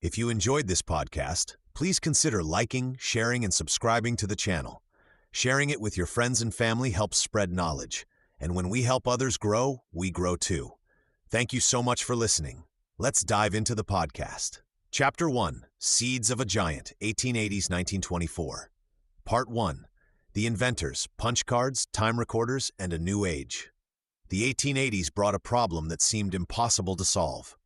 If you enjoyed this podcast, please consider liking, sharing, and subscribing to the channel. Sharing it with your friends and family helps spread knowledge, and when we help others grow, we grow too. Thank you so much for listening. Let's dive into the podcast. Chapter 1, Seeds of a Giant, 1880s-1924. Part 1, The Inventors, Punch Cards, Time Recorders, and a New Age. The 1880s brought a problem that seemed impossible to solve.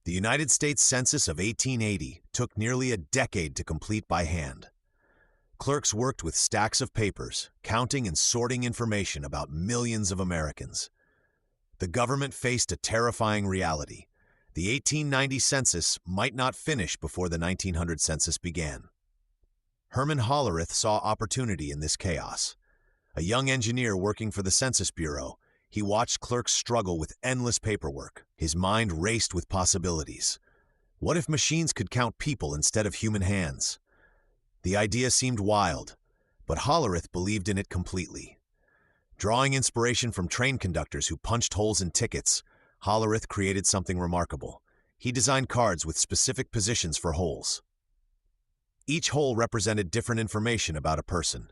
The United States Census of 1880 took nearly a decade to complete by hand. Clerks worked with stacks of papers, counting and sorting information about millions of Americans. The government faced a terrifying reality. The 1890 census might not finish before the 1900 census began. Herman Hollerith saw opportunity in this chaos. A young engineer working for the Census Bureau, he watched clerks struggle with endless paperwork. His mind raced with possibilities. What if machines could count people instead of human hands? The idea seemed wild, but Hollerith believed in it completely. Drawing inspiration from train conductors who punched holes in tickets, Hollerith created something remarkable. He designed cards with specific positions for holes. Each hole represented different information about a person: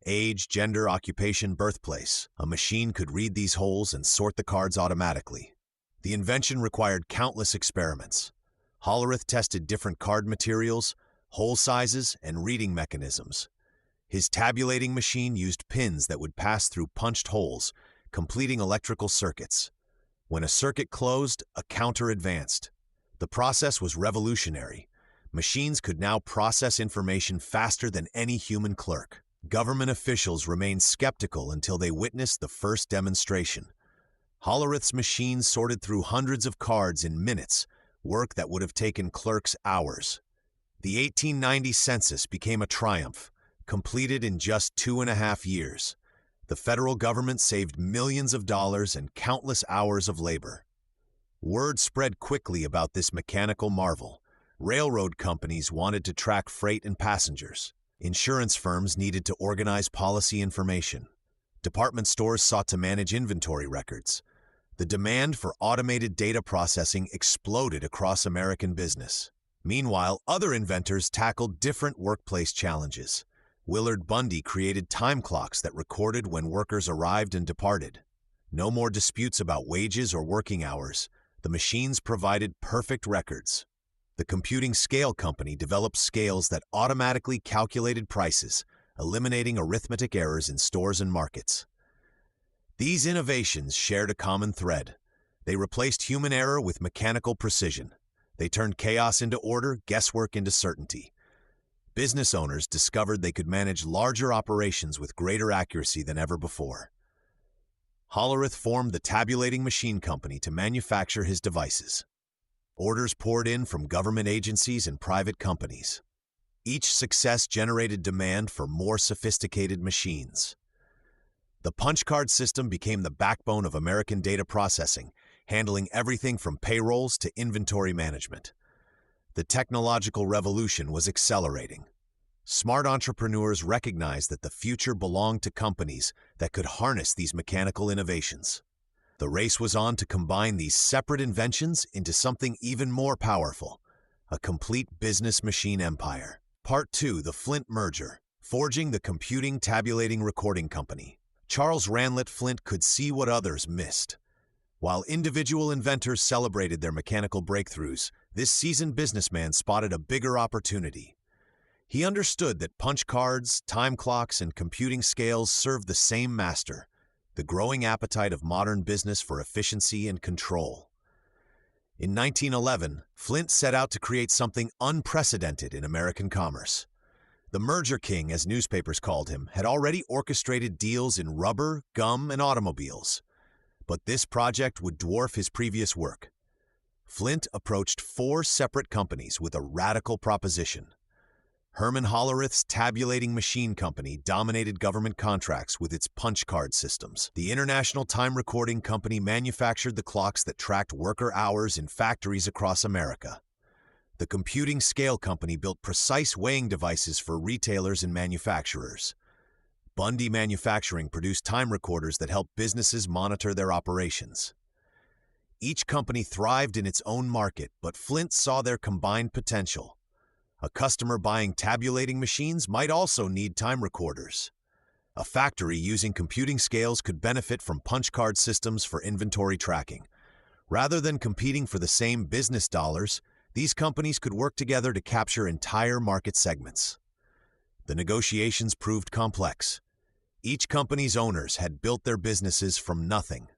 age, gender, occupation, birthplace. A machine could read these holes and sort the cards automatically. The invention required countless experiments. Hollerith tested different card materials, hole sizes, and reading mechanisms. His tabulating machine used pins that would pass through punched holes, completing electrical circuits. When a circuit closed, a counter advanced. The process was revolutionary. Machines could now process information faster than any human clerk. Government officials remained skeptical until they witnessed the first demonstration. Hollerith's machine sorted through hundreds of cards in minutes, work that would have taken clerks hours. The 1890 census became a triumph, completed in just 2.5 years. The federal government saved millions of dollars and countless hours of labor. Word spread quickly about this mechanical marvel. Railroad companies wanted to track freight and passengers. Insurance firms needed to organize policy information. Department stores sought to manage inventory records. The demand for automated data processing exploded across American business. Meanwhile, other inventors tackled different workplace challenges. Willard Bundy created time clocks that recorded when workers arrived and departed. No more disputes about wages or working hours. The machines provided perfect records. The Computing Scale Company developed scales that automatically calculated prices, eliminating arithmetic errors in stores and markets. These innovations shared a common thread. They replaced human error with mechanical precision. They turned chaos into order, guesswork into certainty. Business owners discovered they could manage larger operations with greater accuracy than ever before. Hollerith formed the Tabulating Machine Company to manufacture his devices. Orders poured in from government agencies and private companies. Each success generated demand for more sophisticated machines. The punch card system became the backbone of American data processing, handling everything from payrolls to inventory management. The technological revolution was accelerating. Smart entrepreneurs recognized that the future belonged to companies that could harness these mechanical innovations. The race was on to combine these separate inventions into something even more powerful: a complete business machine empire. Part 2, The Flint Merger, Forging the Computing Tabulating Recording Company. Charles Ranlett Flint could see what others missed. While individual inventors celebrated their mechanical breakthroughs, this seasoned businessman spotted a bigger opportunity. He understood that punch cards, time clocks, and computing scales served the same master: the growing appetite of modern business for efficiency and control. In 1911, Flint set out to create something unprecedented in American commerce. The Merger King, as newspapers called him, had already orchestrated deals in rubber, gum, and automobiles. But this project would dwarf his previous work. Flint approached 4 separate companies with a radical proposition. Herman Hollerith's Tabulating Machine Company dominated government contracts with its punch card systems. The International Time Recording Company manufactured the clocks that tracked worker hours in factories across America. The Computing Scale Company built precise weighing devices for retailers and manufacturers. Bundy Manufacturing produced time recorders that helped businesses monitor their operations. Each company thrived in its own market, but Flint saw their combined potential. A customer buying tabulating machines might also need time recorders. A factory using computing scales could benefit from punch card systems for inventory tracking. Rather than competing for the same business dollars, these companies could work together to capture entire market segments. The negotiations proved complex. Each company's owners had built their businesses from nothing.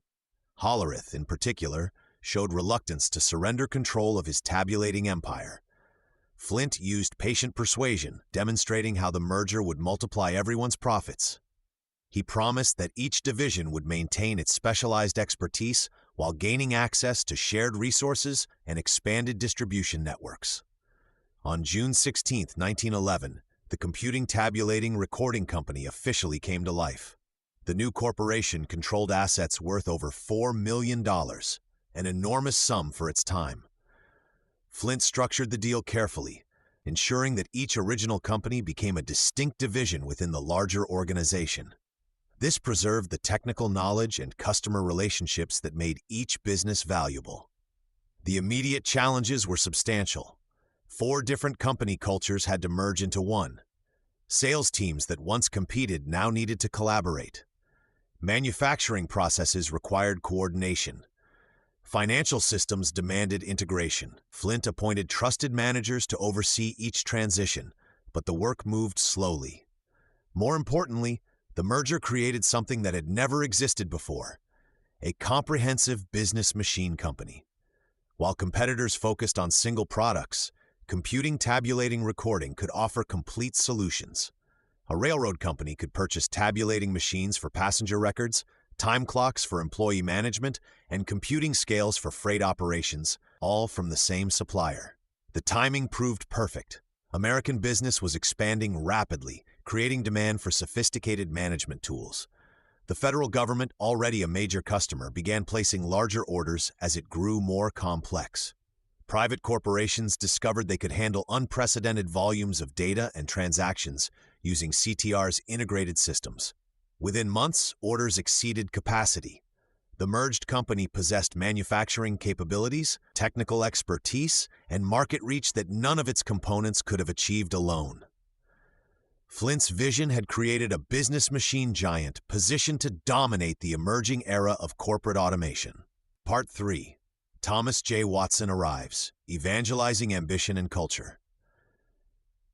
Hollerith, in particular, showed reluctance to surrender control of his tabulating empire. Flint used patient persuasion, demonstrating how the merger would multiply everyone's profits. He promised that each division would maintain its specialized expertise while gaining access to shared resources and expanded distribution networks. On June 16, 1911, the Computing Tabulating Recording Company officially came to life. The new corporation controlled assets worth over $4 million, an enormous sum for its time. Flint structured the deal carefully, ensuring that each original company became a distinct division within the larger organization. This preserved the technical knowledge and customer relationships that made each business valuable. The immediate challenges were substantial. 4 different company cultures had to merge into one. Sales teams that once competed now needed to collaborate. Manufacturing processes required coordination. Financial systems demanded integration. Flint appointed trusted managers to oversee each transition, but the work moved slowly. More importantly, the merger created something that had never existed before: a comprehensive business machine company. While competitors focused on single products, Computing Tabulating Recording could offer complete solutions. A railroad company could purchase tabulating machines for passenger records, time clocks for employee management, and computing scales for freight operations, all from the same supplier. The timing proved perfect. American business was expanding rapidly, creating demand for sophisticated management tools. The federal government, already a major customer, began placing larger orders as it grew more complex. Private corporations discovered they could handle unprecedented volumes of data and transactions using CTR's integrated systems. Within months, orders exceeded capacity. The merged company possessed manufacturing capabilities, technical expertise, and market reach that none of its components could have achieved alone. Flint's vision had created a business machine giant positioned to dominate the emerging era of corporate automation. Part 3. Thomas J. Watson arrives, evangelizing ambition and culture.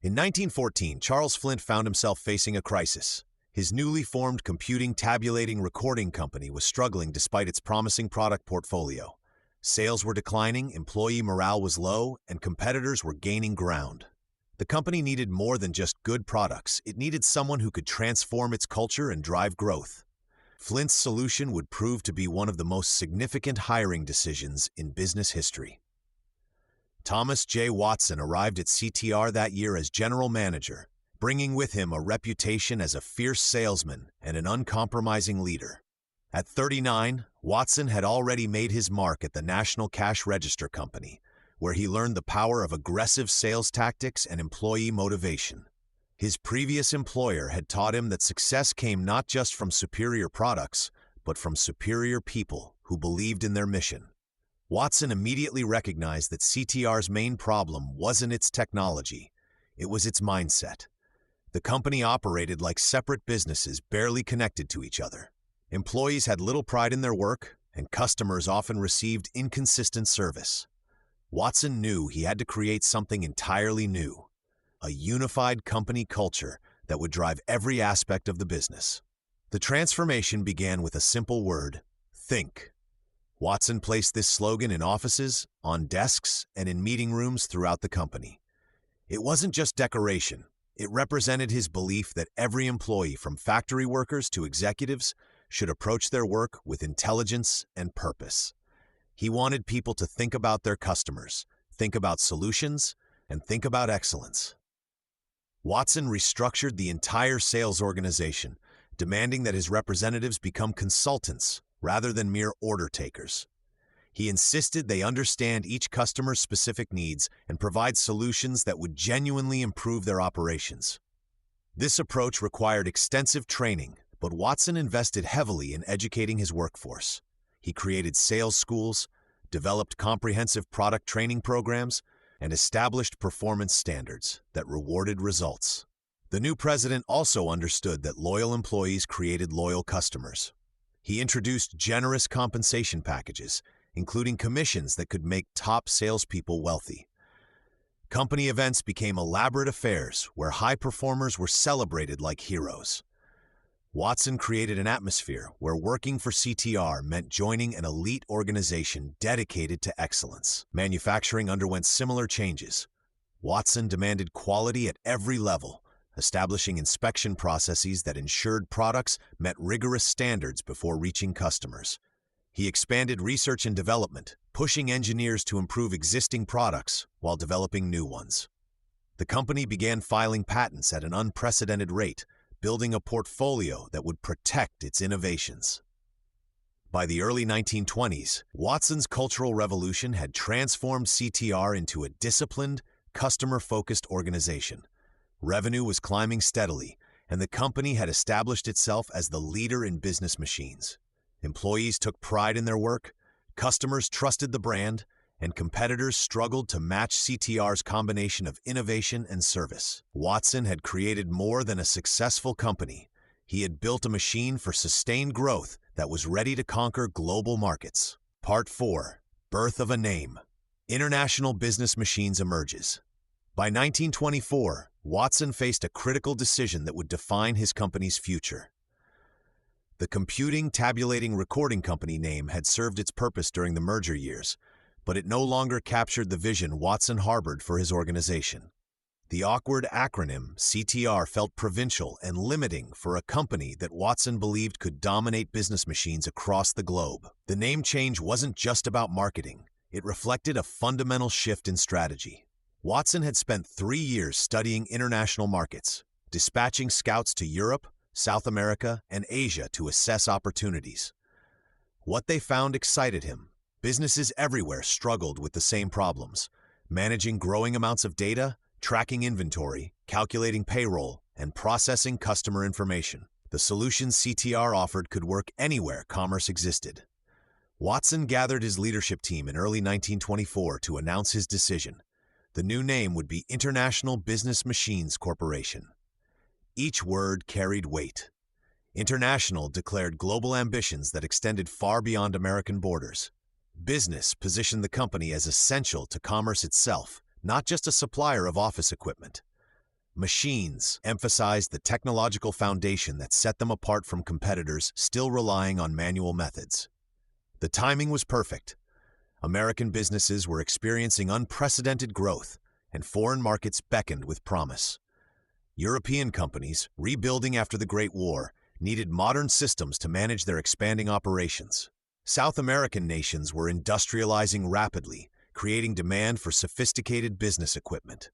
In 1914, Charles Flint found himself facing a crisis. His newly formed Computing Tabulating Recording Company was struggling despite its promising product portfolio. Sales were declining, employee morale was low, and competitors were gaining ground. The company needed more than just good products. It needed someone who could transform its culture and drive growth. Flint's solution would prove to be one of the most significant hiring decisions in business history. Thomas J. Watson arrived at CTR that year as general manager, bringing with him a reputation as a fierce salesman and an uncompromising leader. At 39, Watson had already made his mark at the National Cash Register Company, where he learned the power of aggressive sales tactics and employee motivation. His previous employer had taught him that success came not just from superior products, but from superior people who believed in their mission. Watson immediately recognized that CTR's main problem wasn't its technology, it was its mindset. The company operated like separate businesses barely connected to each other. Employees had little pride in their work, and customers often received inconsistent service. Watson knew he had to create something entirely new, a unified company culture that would drive every aspect of the business. The transformation began with a simple word: think. Watson placed this slogan in offices, on desks, and in meeting rooms throughout the company. It wasn't just decoration. It represented his belief that every employee, from factory workers to executives, should approach their work with intelligence and purpose. He wanted people to think about their customers, think about solutions, and think about excellence. Watson restructured the entire sales organization, demanding that his representatives become consultants rather than mere order takers. He insisted they understand each customer's specific needs and provide solutions that would genuinely improve their operations. This approach required extensive training, but Watson invested heavily in educating his workforce. He created sales schools, developed comprehensive product training programs, and established performance standards that rewarded results. The new president also understood that loyal employees created loyal customers. He introduced generous compensation packages, including commissions that could make top salespeople wealthy. Company events became elaborate affairs where high performers were celebrated like heroes. Watson created an atmosphere where working for CTR meant joining an elite organization dedicated to excellence. Manufacturing underwent similar changes. Watson demanded quality at every level, establishing inspection processes that ensured products met rigorous standards before reaching customers. He expanded research and development, pushing engineers to improve existing products while developing new ones. The company began filing patents at an unprecedented rate, building a portfolio that would protect its innovations. By the early 1920s, Watson's Cultural Revolution had transformed CTR into a disciplined, customer-focused organization. Revenue was climbing steadily, and the company had established itself as the leader in business machines. Employees took pride in their work, customers trusted the brand, and competitors struggled to match CTR's combination of innovation and service. Watson had created more than a successful company. He had built a machine for sustained growth that was ready to conquer global markets. Part 4. Birth of a Name. International Business Machines emerges. By 1924, Watson faced a critical decision that would define his company's future. The Computing, Tabulating, Recording Company name had served its purpose during the merger years, but it no longer captured the vision Watson harbored for his organization. The awkward acronym CTR felt provincial and limiting for a company that Watson believed could dominate business machines across the globe. The name change wasn't just about marketing. It reflected a fundamental shift in strategy. Watson had spent 3 years studying international markets, dispatching scouts to Europe, South America, and Asia to assess opportunities. What they found excited him. Businesses everywhere struggled with the same problems: managing growing amounts of data, tracking inventory, calculating payroll, and processing customer information. The solutions CTR offered could work anywhere commerce existed. Watson gathered his leadership team in early 1924 to announce his decision. The new name would be International Business Machines Corporation. Each word carried weight. International declared global ambitions that extended far beyond American borders. Business positioned the company as essential to commerce itself, not just a supplier of office equipment. Machines emphasized the technological foundation that set them apart from competitors still relying on manual methods. The timing was perfect. American businesses were experiencing unprecedented growth, and foreign markets beckoned with promise. European companies, rebuilding after the Great War, needed modern systems to manage their expanding operations. South American nations were industrializing rapidly, creating demand for sophisticated business equipment.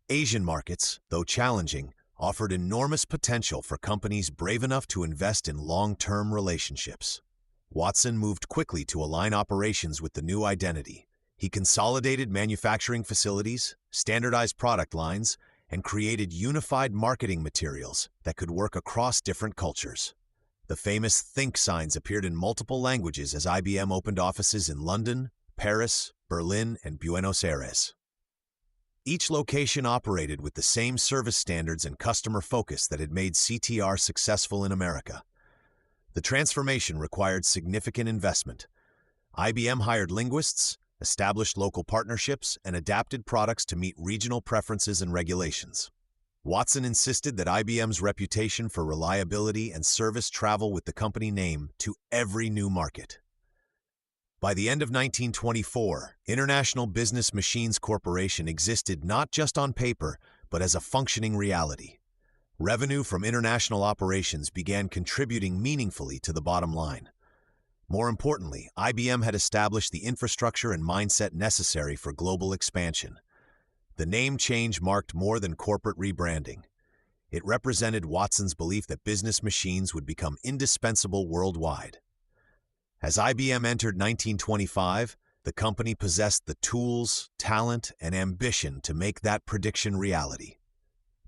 Asian markets, though challenging, offered enormous potential for companies brave enough to invest in long-term relationships. Watson moved quickly to align operations with the new identity. He consolidated manufacturing facilities, standardized product lines, and created unified marketing materials that could work across different cultures. The famous Think signs appeared in multiple languages as IBM opened offices in London, Paris, Berlin, and Buenos Aires. Each location operated with the same service standards and customer focus that had made CTR successful in America. The transformation required significant investment. IBM hired linguists, established local partnerships, and adapted products to meet regional preferences and regulations. Watson insisted that IBM's reputation for reliability and service travel with the company name to every new market. By the end of 1924, International Business Machines Corporation existed not just on paper, but as a functioning reality. Revenue from international operations began contributing meaningfully to the bottom line. More importantly, IBM had established the infrastructure and mindset necessary for global expansion. The name change marked more than corporate rebranding. It represented Watson's belief that business machines would become indispensable worldwide. As IBM entered 1925, the company possessed the tools, talent, and ambition to make that prediction reality.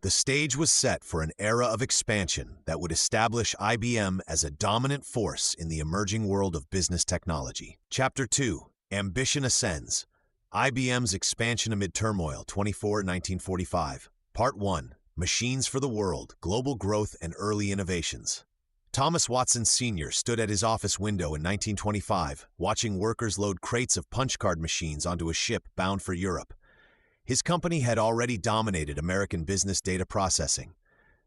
The stage was set for an era of expansion that would establish IBM as a dominant force in the emerging world of business technology. Chapter 2: Ambition ascends. IBM's expansion amid turmoil, 1945. Part 1. Machines for the World, Global Growth and Early Innovations. Thomas Watson Sr. stood at his office window in 1925, watching workers load crates of punch card machines onto a ship bound for Europe. His company had already dominated American business data processing.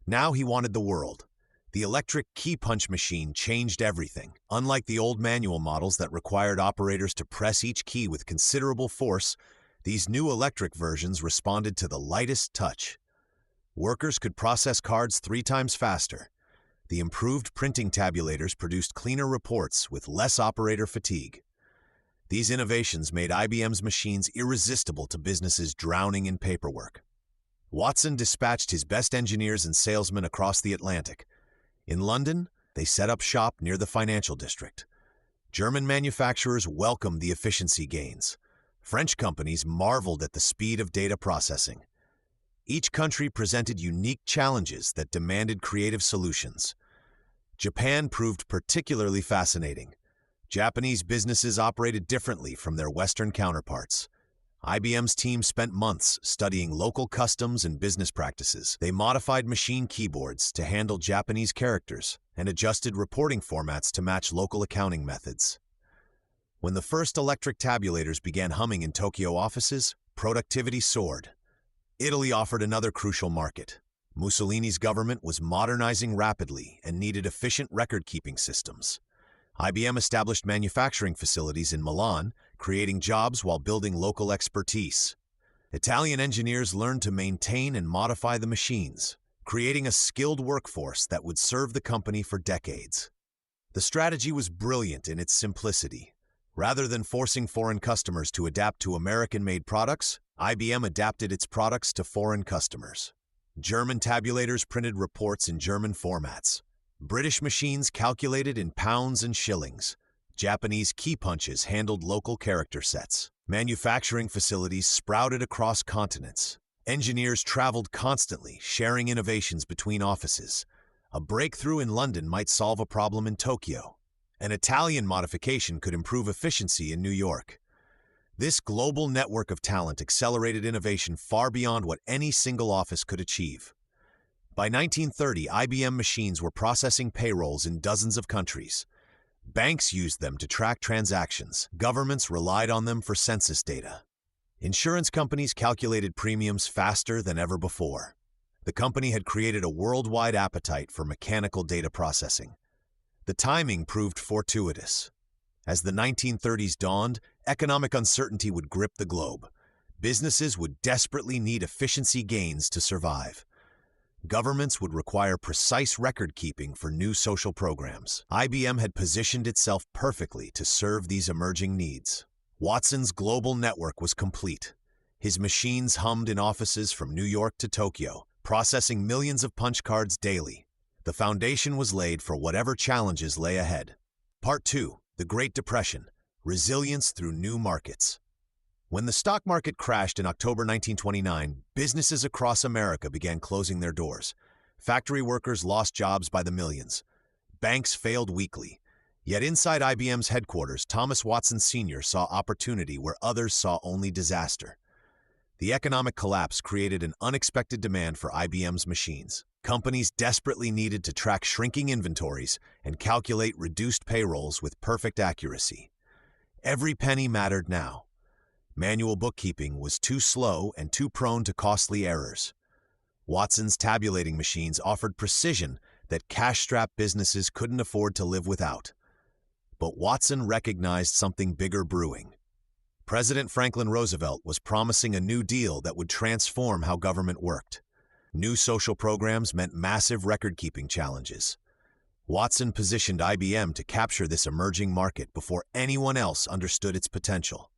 Now he wanted the world. The electric key punch machine changed everything. Unlike the old manual models that required operators to press each key with considerable force, these new electric versions responded to the lightest touch. Workers could process cards 3 times faster. The improved printing tabulators produced cleaner reports with less operator fatigue. These innovations made IBM's machines irresistible to businesses drowning in paperwork. Watson dispatched his best engineers and salesmen across the Atlantic. In London, they set up shop near the financial district. German manufacturers welcomed the efficiency gains. French companies marveled at the speed of data processing. Each country presented unique challenges that demanded creative solutions. Japan proved particularly fascinating. Japanese businesses operated differently from their Western counterparts. IBM's team spent months studying local customs and business practices. They modified machine keyboards to handle Japanese characters and adjusted reporting formats to match local accounting methods. When the first electric tabulators began humming in Tokyo offices, productivity soared. Italy offered another crucial market. Mussolini's government was modernizing rapidly and needed efficient record-keeping systems. IBM established manufacturing facilities in Milan, creating jobs while building local expertise. Italian engineers learned to maintain and modify the machines, creating a skilled workforce that would serve the company for decades. The strategy was brilliant in its simplicity. Rather than forcing foreign customers to adapt to American-made products, IBM adapted its products to foreign customers. German tabulators printed reports in German formats. British machines calculated in pounds and shillings. Japanese key punches handled local character sets. Manufacturing facilities sprouted across continents. Engineers traveled constantly, sharing innovations between offices. A breakthrough in London might solve a problem in Tokyo. An Italian modification could improve efficiency in New York. This global network of talent accelerated innovation far beyond what any single office could achieve. By 1930, IBM machines were processing payrolls in dozens of countries. Banks used them to track transactions. Governments relied on them for census data. Insurance companies calculated premiums faster than ever before. The company had created a worldwide appetite for mechanical data processing. The timing proved fortuitous. As the 1930s dawned, economic uncertainty would grip the globe. Businesses would desperately need efficiency gains to survive. Governments would require precise record-keeping for new social programs. IBM had positioned itself perfectly to serve these emerging needs. Watson's global network was complete. His machines hummed in offices from New York to Tokyo, processing millions of punch cards daily. The foundation was laid for whatever challenges lay ahead. Part 2. The Great Depression. Resilience through New Markets. When the stock market crashed in October 1929, businesses across America began closing their doors. Factory workers lost jobs by the millions. Banks failed weekly. Yet inside IBM's headquarters, Thomas Watson Sr. saw opportunity where others saw only disaster. The economic collapse created an unexpected demand for IBM's machines. Companies desperately needed to track shrinking inventories and calculate reduced payrolls with perfect accuracy. Every penny mattered now. Manual bookkeeping was too slow and too prone to costly errors. Watson's tabulating machines offered precision that cash-strapped businesses couldn't afford to live without. But Watson recognized something bigger brewing. President Franklin Roosevelt was promising a new deal that would transform how government worked. New social programs meant massive record-keeping challenges. Watson positioned IBM to capture this emerging market before anyone else understood its potential.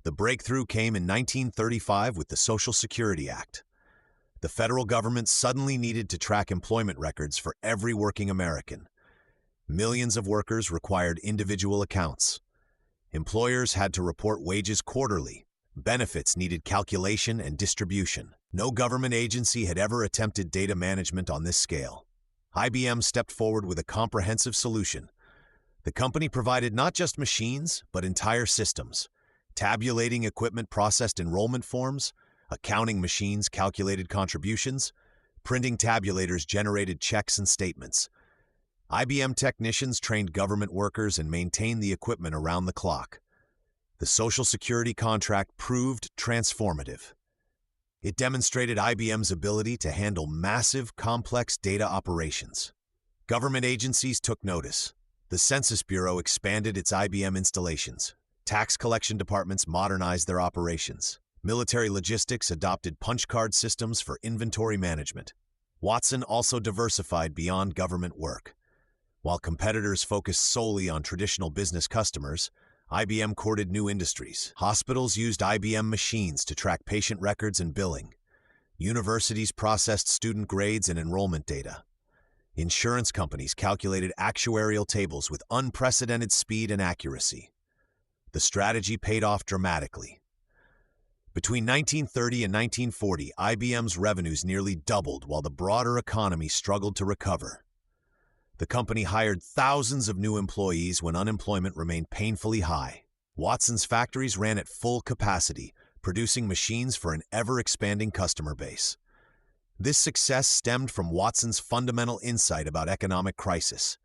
The breakthrough came in 1935 with the Social Security Act. The federal government suddenly needed to track employment records for every working American. Millions of workers required individual accounts. Employers had to report wages quarterly. Benefits needed calculation and distribution. No government agency had ever attempted data management on this scale. IBM stepped forward with a comprehensive solution. The company provided not just machines, but entire systems. Tabulating equipment processed enrollment forms, accounting machines calculated contributions, printing tabulators generated checks and statements. IBM technicians trained government workers and maintained the equipment around the clock. The Social Security contract proved transformative. It demonstrated IBM's ability to handle massive, complex data operations. Government agencies took notice. The Census Bureau expanded its IBM installations. Tax collection departments modernized their operations. Military logistics adopted punch card systems for inventory management. Watson also diversified beyond government work. While competitors focused solely on traditional business customers, IBM courted new industries. Hospitals used IBM machines to track patient records and billing. Universities processed student grades and enrollment data. Insurance companies calculated actuarial tables with unprecedented speed and accuracy. The strategy paid off dramatically. Between 1930 and 1940, IBM's revenues nearly doubled while the broader economy struggled to recover. The company hired thousands of new employees when unemployment remained painfully high. Watson's factories ran at full capacity, producing machines for an ever-expanding customer base. This success stemmed from Watson's fundamental insight about economic crisis.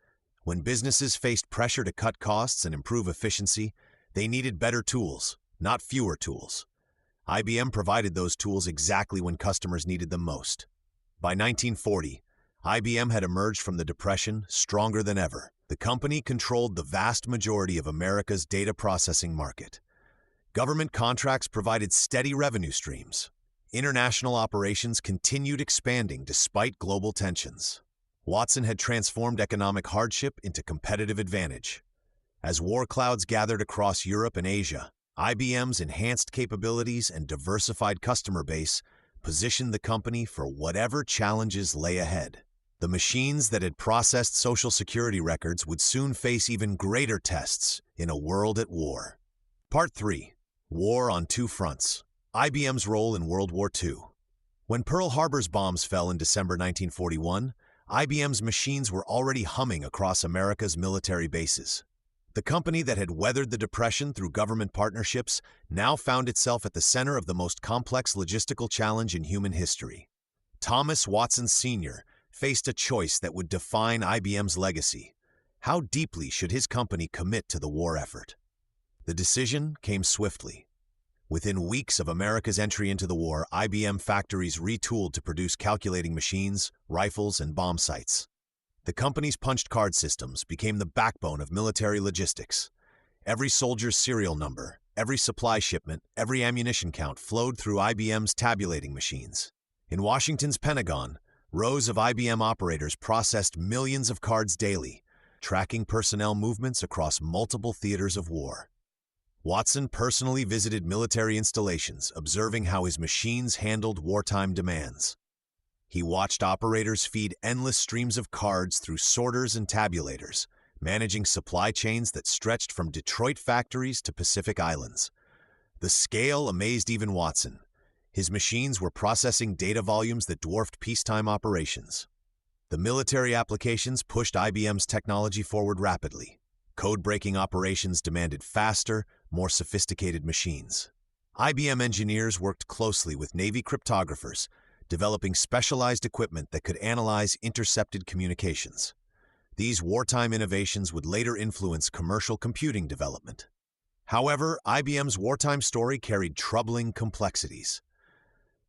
When businesses faced pressure to cut costs and improve efficiency, they needed better tools, not fewer tools. IBM provided those tools exactly when customers needed them most. By 1940, IBM had emerged from the Depression stronger than ever. The company controlled the vast majority of America's data processing market. Government contracts provided steady revenue streams. International operations continued expanding despite global tensions. Watson had transformed economic hardship into competitive advantage. As war clouds gathered across Europe and Asia, IBM's enhanced capabilities and diversified customer base positioned the company for whatever challenges lay ahead. The machines that had processed Social Security records would soon face even greater tests in a world at war. Part 3. War on Two Fronts. IBM's role in World War II. When Pearl Harbor's bombs fell in December 1941, IBM's machines were already humming across America's military bases. The company that had weathered the Depression through government partnerships now found itself at the center of the most complex logistical challenge in human history. Thomas Watson Sr. faced a choice that would define IBM's legacy. How deeply should his company commit to the war effort? The decision came swiftly. Within weeks of America's entry into the war, IBM factories retooled to produce calculating machines, rifles, and bomb sights. The company's punched card systems became the backbone of military logistics. Every soldier's serial number, every supply shipment, every ammunition count flowed through IBM's tabulating machines. In Washington's Pentagon, rows of IBM operators processed millions of cards daily, tracking personnel movements across multiple theaters of war. Watson personally visited military installations, observing how his machines handled wartime demands. He watched operators feed endless streams of cards through sorters and tabulators, managing supply chains that stretched from Detroit factories to Pacific Islands. The scale amazed even Watson. His machines were processing data volumes that dwarfed peacetime operations. The military applications pushed IBM's technology forward rapidly. Code-breaking operations demanded faster, more sophisticated machines. IBM engineers worked closely with Navy cryptographers, developing specialized equipment that could analyze intercepted communications. These wartime innovations would later influence commercial computing development. However, IBM's wartime story carried troubling complexities.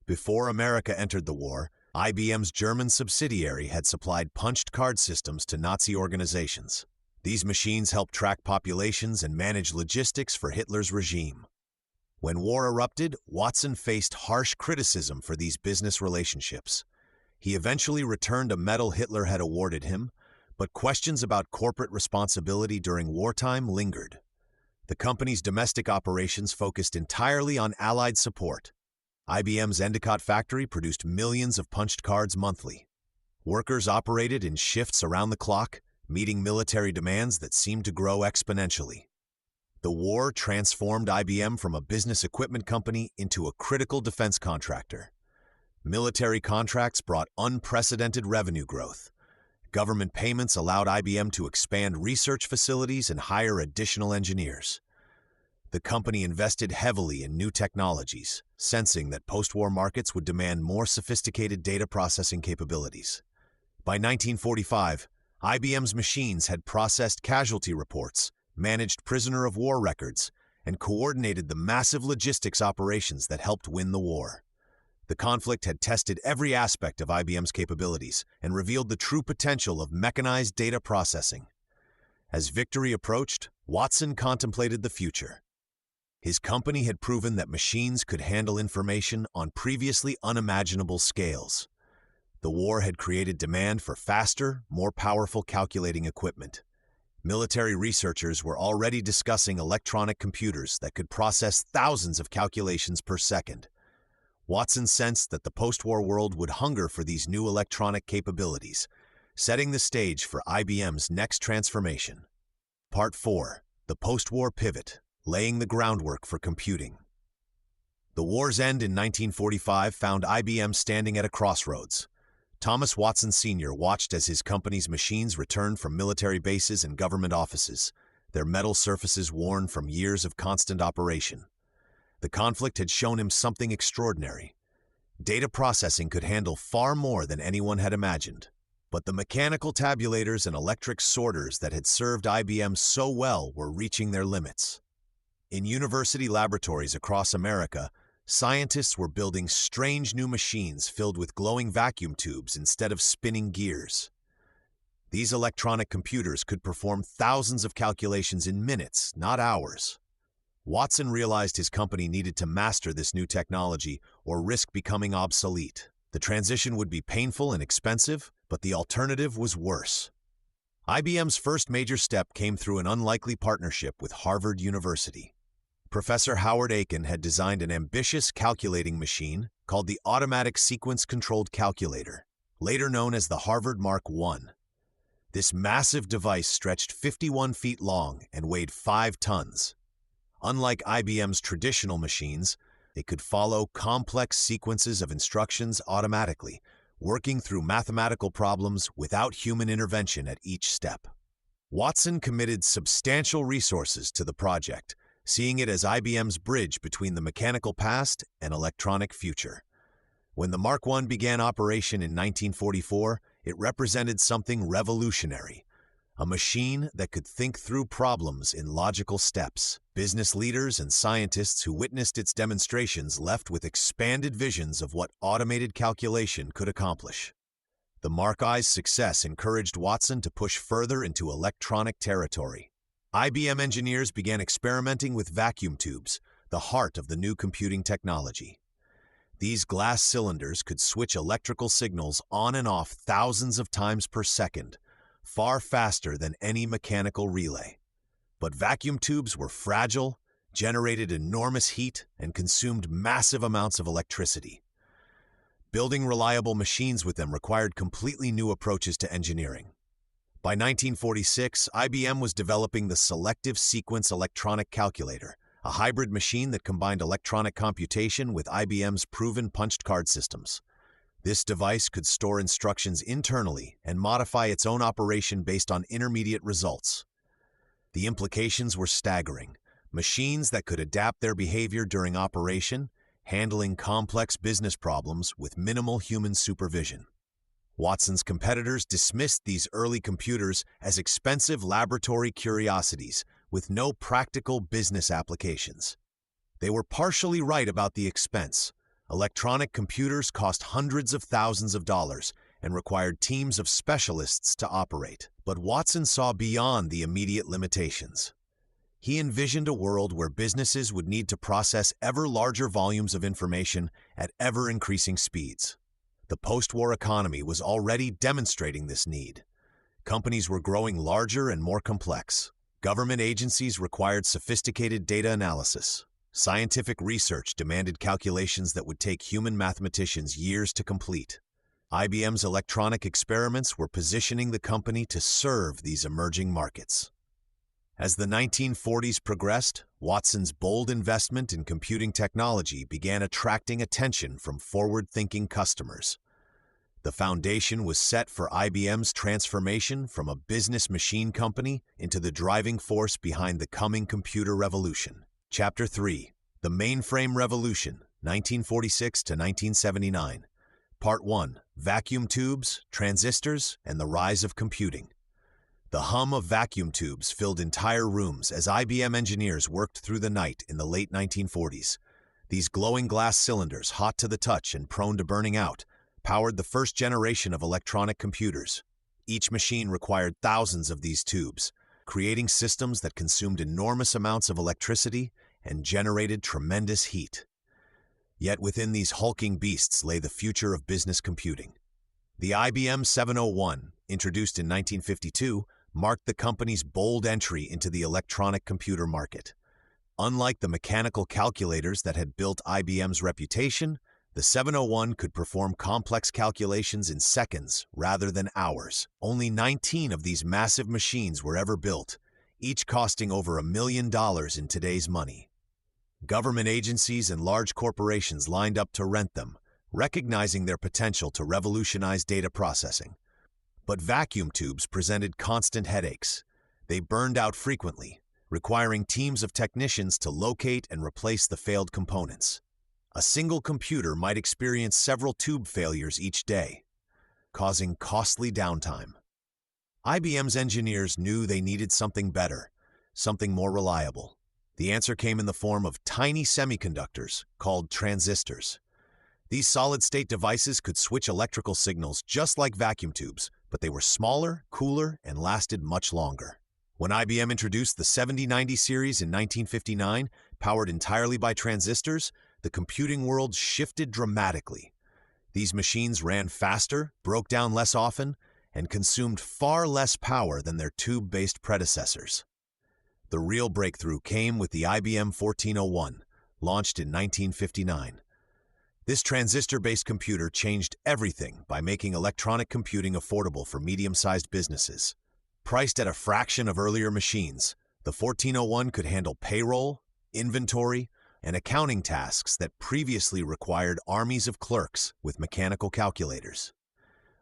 Before America entered the war, IBM's German subsidiary had supplied punched card systems to Nazi organizations. These machines helped track populations and manage logistics for Hitler's regime. When war erupted, Watson faced harsh criticism for these business relationships. He eventually returned a medal Hitler had awarded him, but questions about corporate responsibility during wartime lingered. The company's domestic operations focused entirely on Allied support. IBM's Endicott factory produced millions of punched cards monthly. Workers operated in shifts around the clock, meeting military demands that seemed to grow exponentially. The war transformed IBM from a business equipment company into a critical defense contractor. Military contracts brought unprecedented revenue growth. Government payments allowed IBM to expand research facilities and hire additional engineers. The company invested heavily in new technologies, sensing that post-war markets would demand more sophisticated data processing capabilities. By 1945, IBM's machines had processed casualty reports, managed prisoner of war records, and coordinated the massive logistics operations that helped win the war. The conflict had tested every aspect of IBM's capabilities and revealed the true potential of mechanized data processing. As victory approached, Watson contemplated the future. His company had proven that machines could handle information on previously unimaginable scales. The war had created demand for faster, more powerful calculating equipment. Military researchers were already discussing electronic computers that could process thousands of calculations per second. Watson sensed that the post-war world would hunger for these new electronic capabilities, setting the stage for IBM's next transformation. Part 4. The Post-War Pivot, Laying the Groundwork for Computing. The war's end in 1945 found IBM standing at a crossroads. Thomas Watson Sr. watched as his company's machines returned from military bases and government offices, their metal surfaces worn from years of constant operation. The conflict had shown him something extraordinary. Data processing could handle far more than anyone had imagined. But the mechanical tabulators and electric sorters that had served IBM so well were reaching their limits. In university laboratories across America, scientists were building strange new machines filled with glowing vacuum tubes instead of spinning gears. These electronic computers could perform thousands of calculations in minutes, not hours. Watson realized his company needed to master this new technology or risk becoming obsolete. The transition would be painful and expensive, but the alternative was worse. IBM's first major step came through an unlikely partnership with Harvard University. Professor Howard Aiken had designed an ambitious calculating machine called the Automatic Sequence-Controlled Calculator, later known as the Harvard Mark I. This massive device stretched 51 feet long and weighed 5 tons. Unlike IBM's traditional machines, it could follow complex sequences of instructions automatically, working through mathematical problems without human intervention at each step. Watson committed substantial resources to the project, seeing it as IBM's bridge between the mechanical past and electronic future. When the Mark I began operation in 1944, it represented something revolutionary. A machine that could think through problems in logical steps. Business leaders and scientists who witnessed its demonstrations left with expanded visions of what automated calculation could accomplish. The Mark I's success encouraged Watson to push further into electronic territory. IBM engineers began experimenting with vacuum tubes, the heart of the new computing technology. These glass cylinders could switch electrical signals on and off thousands of times per second, far faster than any mechanical relay. But vacuum tubes were fragile, generated enormous heat, and consumed massive amounts of electricity. Building reliable machines with them required completely new approaches to engineering. By 1946, IBM was developing the Selective Sequence Electronic Calculator, a hybrid machine that combined electronic computation with IBM's proven punched card systems. This device could store instructions internally and modify its own operation based on intermediate results. The implications were staggering. Machines that could adapt their behavior during operation, handling complex business problems with minimal human supervision. Watson's competitors dismissed these early computers as expensive laboratory curiosities with no practical business applications. They were partially right about the expense. Electronic computers cost hundreds of thousands of dollars and required teams of specialists to operate. But Watson saw beyond the immediate limitations. He envisioned a world where businesses would need to process ever larger volumes of information at ever-increasing speeds. The post-war economy was already demonstrating this need. Companies were growing larger and more complex. Government agencies required sophisticated data analysis. Scientific research demanded calculations that would take human mathematicians years to complete. IBM's electronic experiments were positioning the company to serve these emerging markets. As the 1940s progressed, Watson's bold investment in computing technology began attracting attention from forward-thinking customers. The foundation was set for IBM's transformation from a business machine company into the driving force behind the coming computer revolution. Chapter 3: The Mainframe Revolution, 1946 to 1979. Part 1: Vacuum Tubes, Transistors, and the Rise of Computing. The hum of vacuum tubes filled entire rooms as IBM engineers worked through the night in the late 1940s. These glowing glass cylinders, hot to the touch and prone to burning out, powered the first generation of electronic computers. Each machine required thousands of these tubes, creating systems that consumed enormous amounts of electricity and generated tremendous heat. Yet within these hulking beasts lay the future of business computing. The IBM 701, introduced in 1952, marked the company's bold entry into the electronic computer market. Unlike the mechanical calculators that had built IBM's reputation, the 701 could perform complex calculations in seconds rather than hours. Only 19 of these massive machines were ever built, each costing over $1 million in today's money. Government agencies and large corporations lined up to rent them, recognizing their potential to revolutionize data processing. But vacuum tubes presented constant headaches. They burned out frequently, requiring teams of technicians to locate and replace the failed components. A single computer might experience several tube failures each day, causing costly downtime. IBM's engineers knew they needed something better, something more reliable. The answer came in the form of tiny semiconductors called transistors. These solid-state devices could switch electrical signals just like vacuum tubes, but they were smaller, cooler, and lasted much longer. When IBM introduced the 7090 series in 1959, powered entirely by transistors, the computing world shifted dramatically. These machines ran faster, broke down less often, and consumed far less power than their tube-based predecessors. The real breakthrough came with the IBM 1401, launched in 1959. This transistor-based computer changed everything by making electronic computing affordable for medium-sized businesses. Priced at a fraction of earlier machines, the 1401 could handle payroll, inventory, and accounting tasks that previously required armies of clerks with mechanical calculators.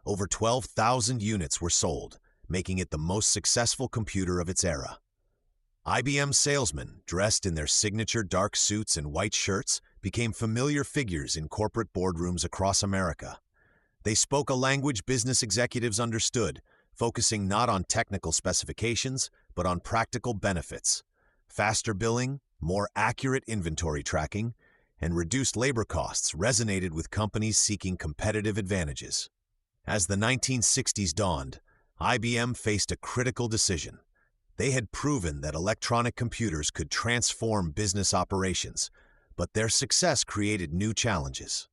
Over 12,000 units were sold, making it the most successful computer of its era. IBM salesmen, dressed in their signature dark suits and white shirts, became familiar figures in corporate boardrooms across America. They spoke a language business executives understood, focusing not on technical specifications, but on practical benefits: faster billing, more accurate inventory tracking, and reduced labor costs resonated with companies seeking competitive advantages. As the 1960s dawned, IBM faced a critical decision. They had proven that electronic computers could transform business operations, but their success created new challenges.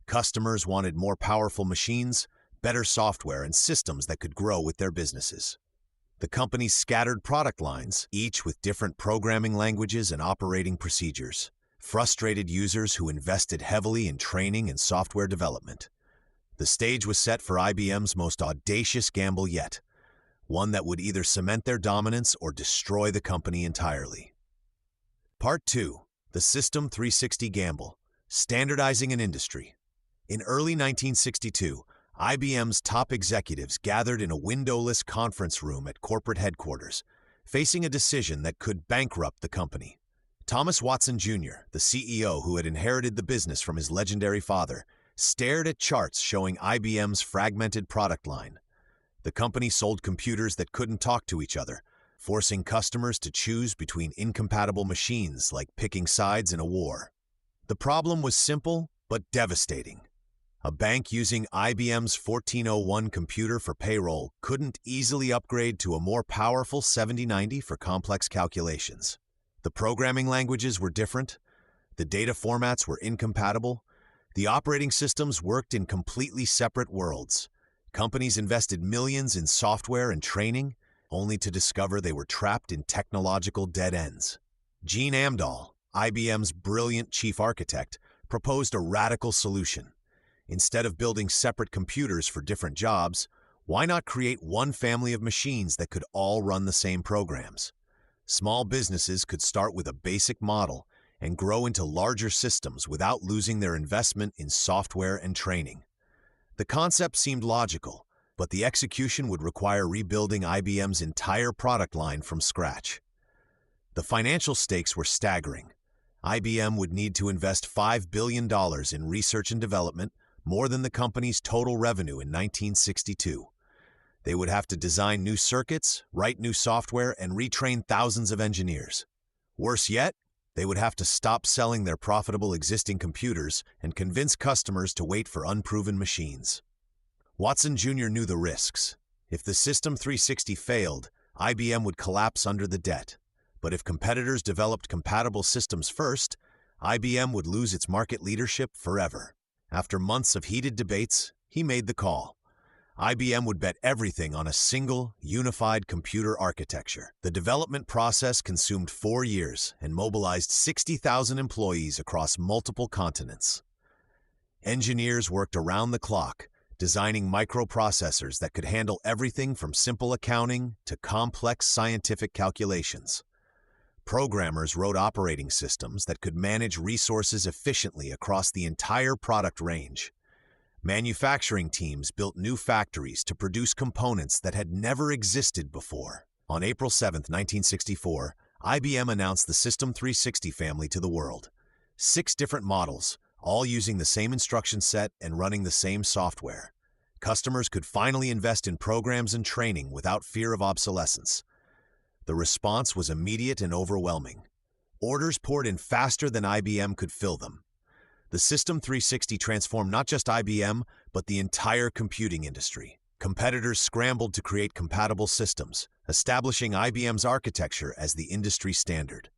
Customers wanted more powerful machines, better software, and systems that could grow with their businesses. The company's scattered product lines, each with different programming languages and operating procedures, frustrated users who invested heavily in training and software development. The stage was set for IBM's most audacious gamble yet, one that would either cement their dominance or destroy the company entirely. Part 2: The System 360 Gamble, Standardizing an Industry. In early 1962, IBM's top executives gathered in a windowless conference room at corporate headquarters, facing a decision that could bankrupt the company. Thomas Watson Jr., the CEO who had inherited the business from his legendary father, stared at charts showing IBM's fragmented product line. The company sold computers that couldn't talk to each other, forcing customers to choose between incompatible machines like picking sides in a war. The problem was simple but devastating. A bank using IBM's 1401 computer for payroll couldn't easily upgrade to a more powerful 7090 for complex calculations. The programming languages were different, the data formats were incompatible, the operating systems worked in completely separate worlds. Companies invested millions in software and training, only to discover they were trapped in technological dead ends. Gene Amdahl, IBM's brilliant chief architect, proposed a radical solution. Instead of building separate computers for different jobs, why not create one family of machines that could all run the same programs? Small businesses could start with a basic model and grow into larger systems without losing their investment in software and training. The concept seemed logical, but the execution would require rebuilding IBM's entire product line from scratch. The financial stakes were staggering. IBM would need to invest $5 billion in research and development, more than the company's total revenue in 1962. They would have to design new circuits, write new software, and retrain thousands of engineers. Worse yet, they would have to stop selling their profitable existing computers and convince customers to wait for unproven machines. Watson Jr. knew the risks. If the System 360 failed, IBM would collapse under the debt. But if competitors developed compatible systems first, IBM would lose its market leadership forever. After months of heated debates, he made the call. IBM would bet everything on a single, unified computer architecture. The development process consumed 4 years and mobilized 60,000 employees across multiple continents. Engineers worked around the clock, designing microprocessors that could handle everything from simple accounting to complex scientific calculations. Programmers wrote operating systems that could manage resources efficiently across the entire product range. Manufacturing teams built new factories to produce components that had never existed before. On April 7, 1964, IBM announced the System 360 family to the world. 6 different models, all using the same instruction set and running the same software. Customers could finally invest in programs and training without fear of obsolescence. The response was immediate and overwhelming. Orders poured in faster than IBM could fill them. The System 360 transformed not just IBM, but the entire computing industry. Competitors scrambled to create compatible systems, establishing IBM's architecture as the industry standard.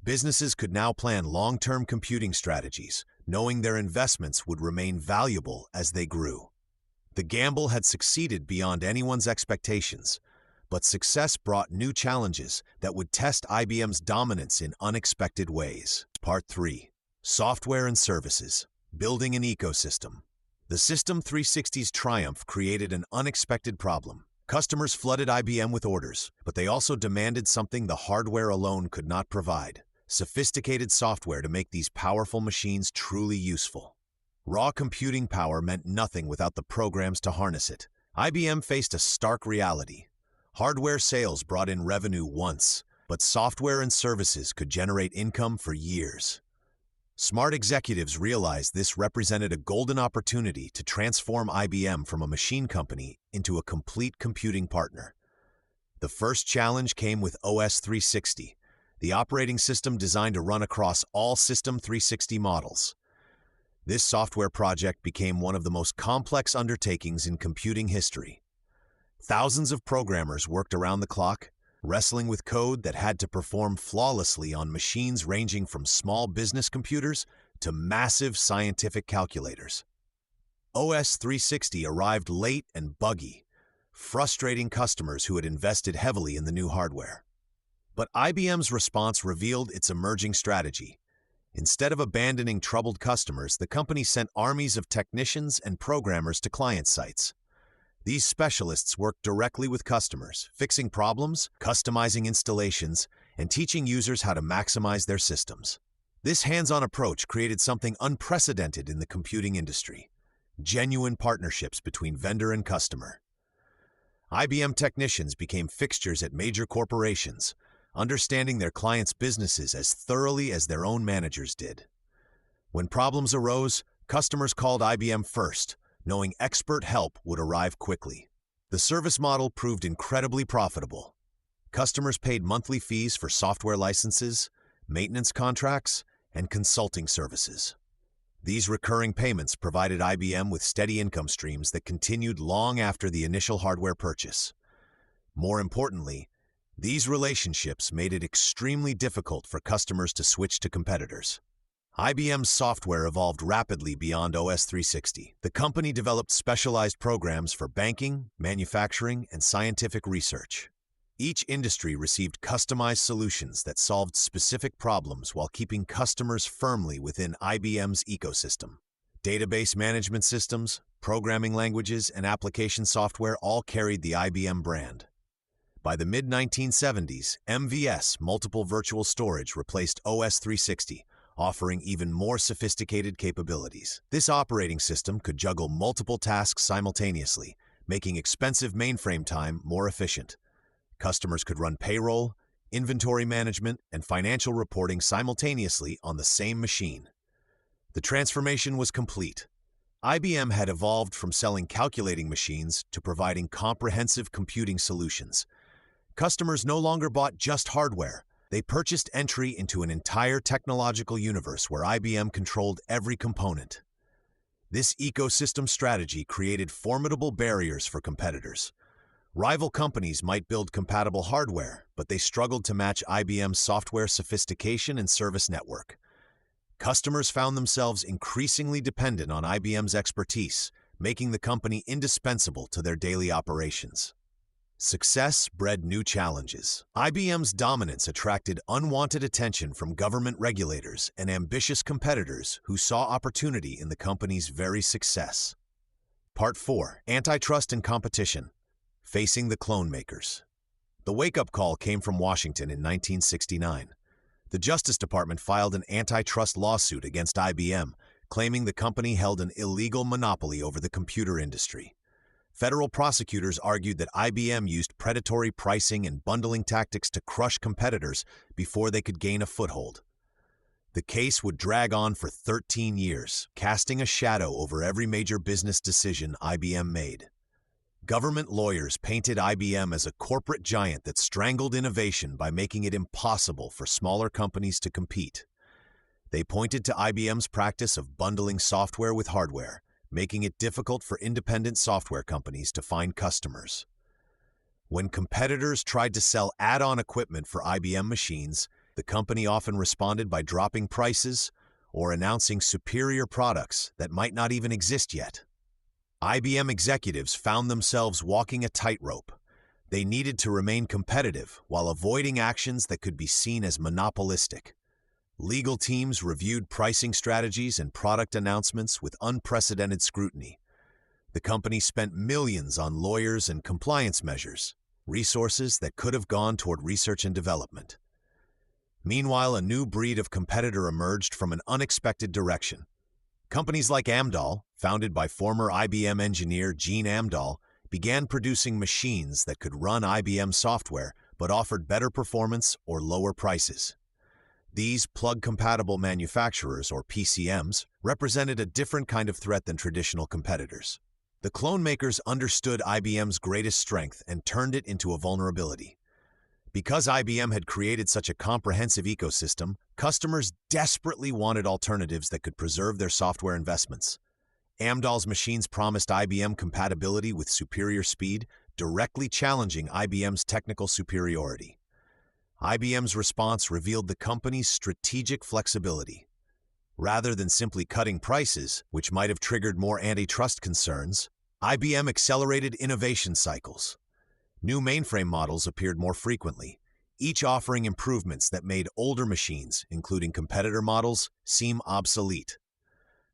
Businesses could now plan long-term computing strategies, knowing their investments would remain valuable as they grew. The gamble had succeeded beyond anyone's expectations, but success brought new challenges that would test IBM's dominance in unexpected ways. Part 3. Software and Services. Building an Ecosystem. The System 360's triumph created an unexpected problem. Customers flooded IBM with orders, but they also demanded something the hardware alone could not provide: sophisticated software to make these powerful machines truly useful. Raw computing power meant nothing without the programs to harness it. IBM faced a stark reality. Hardware sales brought in revenue once, but software and services could generate income for years. Smart executives realized this represented a golden opportunity to transform IBM from a machine company into a complete computing partner. The first challenge came with OS 360, the operating system designed to run across all System 360 models. This software project became one of the most complex undertakings in computing history. Thousands of programmers worked around the clock, wrestling with code that had to perform flawlessly on machines ranging from small business computers to massive scientific calculators. OS 360 arrived late and buggy, frustrating customers who had invested heavily in the new hardware. But IBM's response revealed its emerging strategy. Instead of abandoning troubled customers, the company sent armies of technicians and programmers to client sites. These specialists worked directly with customers, fixing problems, customizing installations, and teaching users how to maximize their systems. This hands-on approach created something unprecedented in the computing industry: genuine partnerships between vendor and customer. IBM technicians became fixtures at major corporations, understanding their clients' businesses as thoroughly as their own managers did. When problems arose, customers called IBM first, knowing expert help would arrive quickly. The service model proved incredibly profitable. Customers paid monthly fees for software licenses, maintenance contracts, and consulting services. These recurring payments provided IBM with steady income streams that continued long after the initial hardware purchase. More importantly, these relationships made it extremely difficult for customers to switch to competitors. IBM's software evolved rapidly beyond OS 360. The company developed specialized programs for banking, manufacturing, and scientific research. Each industry received customized solutions that solved specific problems while keeping customers firmly within IBM's ecosystem. Database management systems, programming languages, and application software all carried the IBM brand. By the mid-1970s, MVS, multiple virtual storage, replaced OS 360, offering even more sophisticated capabilities. This operating system could juggle multiple tasks simultaneously, making expensive mainframe time more efficient. Customers could run payroll, inventory management, and financial reporting simultaneously on the same machine. The transformation was complete. IBM had evolved from selling calculating machines to providing comprehensive computing solutions. Customers no longer bought just hardware. They purchased entry into an entire technological universe where IBM controlled every component. This ecosystem strategy created formidable barriers for competitors. Rival companies might build compatible hardware, but they struggled to match IBM's software sophistication and service network. Customers found themselves increasingly dependent on IBM's expertise, making the company indispensable to their daily operations. Success bred new challenges. IBM's dominance attracted unwanted attention from government regulators and ambitious competitors who saw opportunity in the company's very success. Part 4. Antitrust and Competition. Facing the clone makers. The wake-up call came from Washington in 1969. The Justice Department filed an antitrust lawsuit against IBM, claiming the company held an illegal monopoly over the computer industry. Federal prosecutors argued that IBM used predatory pricing and bundling tactics to crush competitors before they could gain a foothold. The case would drag on for 13 years, casting a shadow over every major business decision IBM made. Government lawyers painted IBM as a corporate giant that strangled innovation by making it impossible for smaller companies to compete. They pointed to IBM's practice of bundling software with hardware, making it difficult for independent software companies to find customers. When competitors tried to sell add-on equipment for IBM machines, the company often responded by dropping prices or announcing superior products that might not even exist yet. IBM executives found themselves walking a tightrope. They needed to remain competitive while avoiding actions that could be seen as monopolistic. Legal teams reviewed pricing strategies and product announcements with unprecedented scrutiny. The company spent millions on lawyers and compliance measures, resources that could have gone toward research and development. Meanwhile, a new breed of competitor emerged from an unexpected direction. Companies like Amdahl, founded by former IBM engineer Gene Amdahl, began producing machines that could run IBM software but offered better performance or lower prices. These plug-compatible manufacturers, or PCMs, represented a different kind of threat than traditional competitors. The clone makers understood IBM's greatest strength and turned it into a vulnerability. Because IBM had created such a comprehensive ecosystem, customers desperately wanted alternatives that could preserve their software investments. Amdahl's machines promised IBM compatibility with superior speed, directly challenging IBM's technical superiority. IBM's response revealed the company's strategic flexibility. Rather than simply cutting prices, which might have triggered more antitrust concerns, IBM accelerated innovation cycles. New mainframe models appeared more frequently, each offering improvements that made older machines, including competitor models, seem obsolete.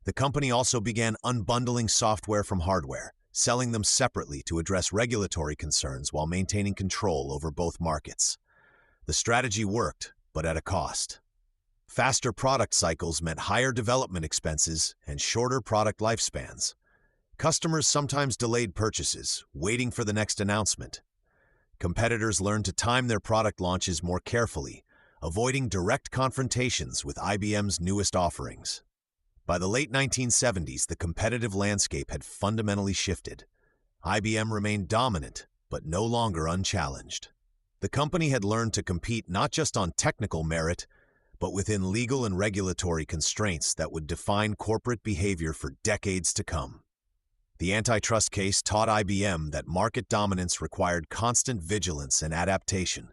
The company also began unbundling software from hardware, selling them separately to address regulatory concerns while maintaining control over both markets. The strategy worked, but at a cost. Faster product cycles meant higher development expenses and shorter product lifespans. Customers sometimes delayed purchases, waiting for the next announcement. Competitors learned to time their product launches more carefully, avoiding direct confrontations with IBM's newest offerings. By the late 1970s, the competitive landscape had fundamentally shifted. IBM remained dominant, but no longer unchallenged. The company had learned to compete not just on technical merit, but within legal and regulatory constraints that would define corporate behavior for decades to come. The antitrust case taught IBM that market dominance required constant vigilance and adaptation.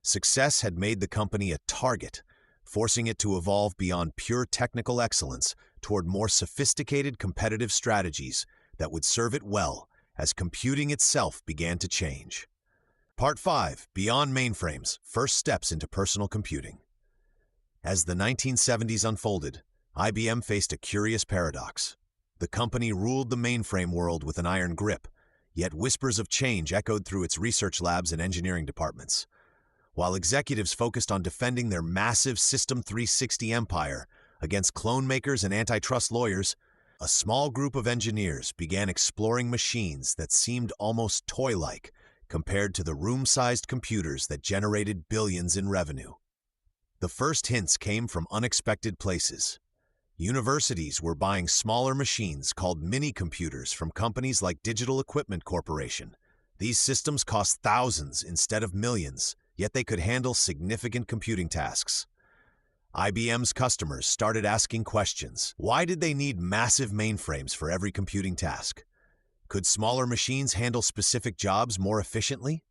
Success had made the company a target, forcing it to evolve beyond pure technical excellence toward more sophisticated competitive strategies that would serve it well as computing itself began to change. Part 5. Beyond Mainframes, First Steps into Personal Computing. As the 1970s unfolded, IBM faced a curious paradox. The company ruled the mainframe world with an iron grip, yet whispers of change echoed through its research labs and engineering departments. While executives focused on defending their massive System 360 empire, Against clone makers and antitrust lawyers, a small group of engineers began exploring machines that seemed almost toy-like compared to the room-sized computers that generated billions in revenue. The first hints came from unexpected places. Universities were buying smaller machines called mini-computers from companies like Digital Equipment Corporation. These systems cost thousands instead of millions, yet they could handle significant computing tasks. IBM's customers started asking questions. Why did they need massive mainframes for every computing task? Could smaller machines handle specific jobs more efficiently?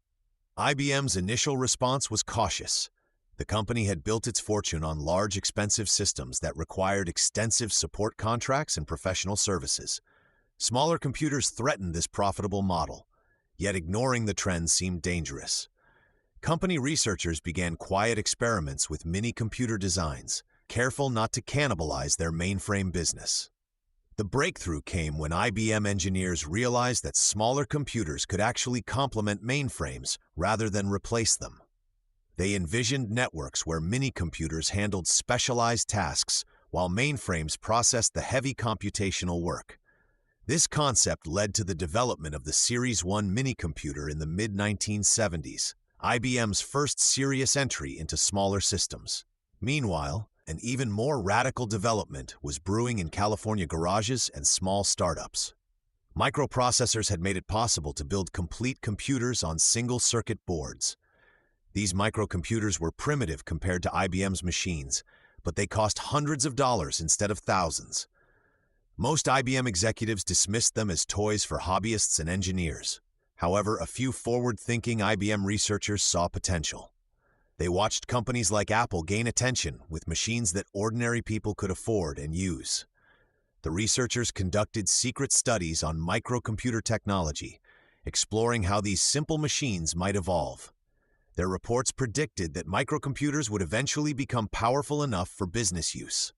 IBM's initial response was cautious. The company had built its fortune on large, expensive systems that required extensive support contracts and professional services. Smaller computers threatened this profitable model, yet ignoring the trend seemed dangerous. Company researchers began quiet experiments with mini-computer designs, careful not to cannibalize their mainframe business. The breakthrough came when IBM engineers realized that smaller computers could actually complement mainframes rather than replace them. They envisioned networks where mini-computers handled specialized tasks while mainframes processed the heavy computational work. This concept led to the development of the Series 1 mini-computer in the mid-1970s, IBM's first serious entry into smaller systems. Meanwhile, an even more radical development was brewing in California garages and small startups. Microprocessors had made it possible to build complete computers on single-circuit boards. These microcomputers were primitive compared to IBM's machines, but they cost hundreds of dollars instead of thousands. Most IBM executives dismissed them as toys for hobbyists and engineers. However, a few forward-thinking IBM researchers saw potential. They watched companies like Apple gain attention with machines that ordinary people could afford and use. The researchers conducted secret studies on microcomputer technology, exploring how these simple machines might evolve. Their reports predicted that microcomputers would eventually become powerful enough for business use.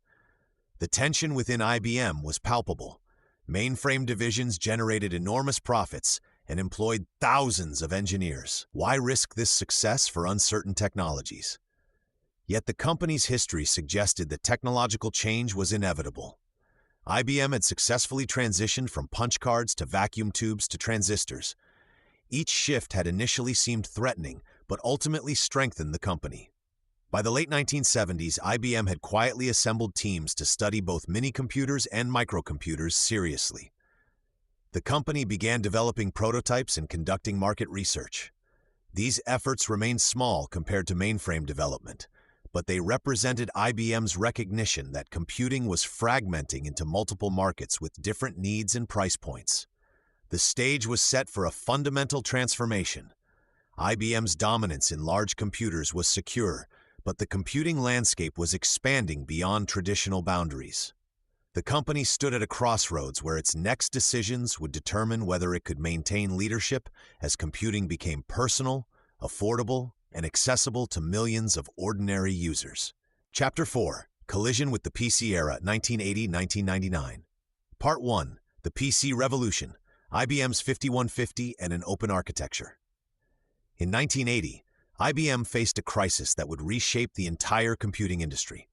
The tension within IBM was palpable. Mainframe divisions generated enormous profits and employed thousands of engineers. Why risk this success for uncertain technologies? Yet the company's history suggested that technological change was inevitable. IBM had successfully transitioned from punch cards to vacuum tubes to transistors. Each shift had initially seemed threatening, but ultimately strengthened the company. By the late 1970s, IBM had quietly assembled teams to study both mini-computers and microcomputers seriously. The company began developing prototypes and conducting market research. These efforts remained small compared to mainframe development, but they represented IBM's recognition that computing was fragmenting into multiple markets with different needs and price points. The stage was set for a fundamental transformation. IBM's dominance in large computers was secure, but the computing landscape was expanding beyond traditional boundaries. The company stood at a crossroads where its next decisions would determine whether it could maintain leadership as computing became personal, affordable, and accessible to millions of ordinary users. Chapter 4: Collision with the PC Era, 1980-1999. Part 1: The PC Revolution, IBM's 5150 and an Open Architecture. In 1980, IBM faced a crisis that would reshape the entire computing industry.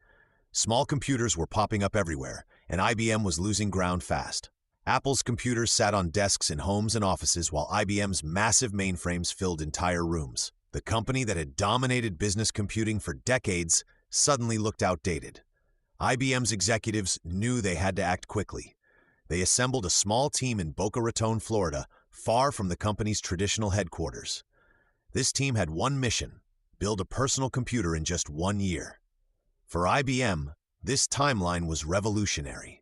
Small computers were popping up everywhere, and IBM was losing ground fast. Apple's computers sat on desks in homes and offices while IBM's massive mainframes filled entire rooms. The company that had dominated business computing for decades suddenly looked outdated. IBM's executives knew they had to act quickly. They assembled a small team in Boca Raton, Florida, far from the company's traditional headquarters. This team had one mission: build a personal computer in just 1 year. For IBM, this timeline was revolutionary.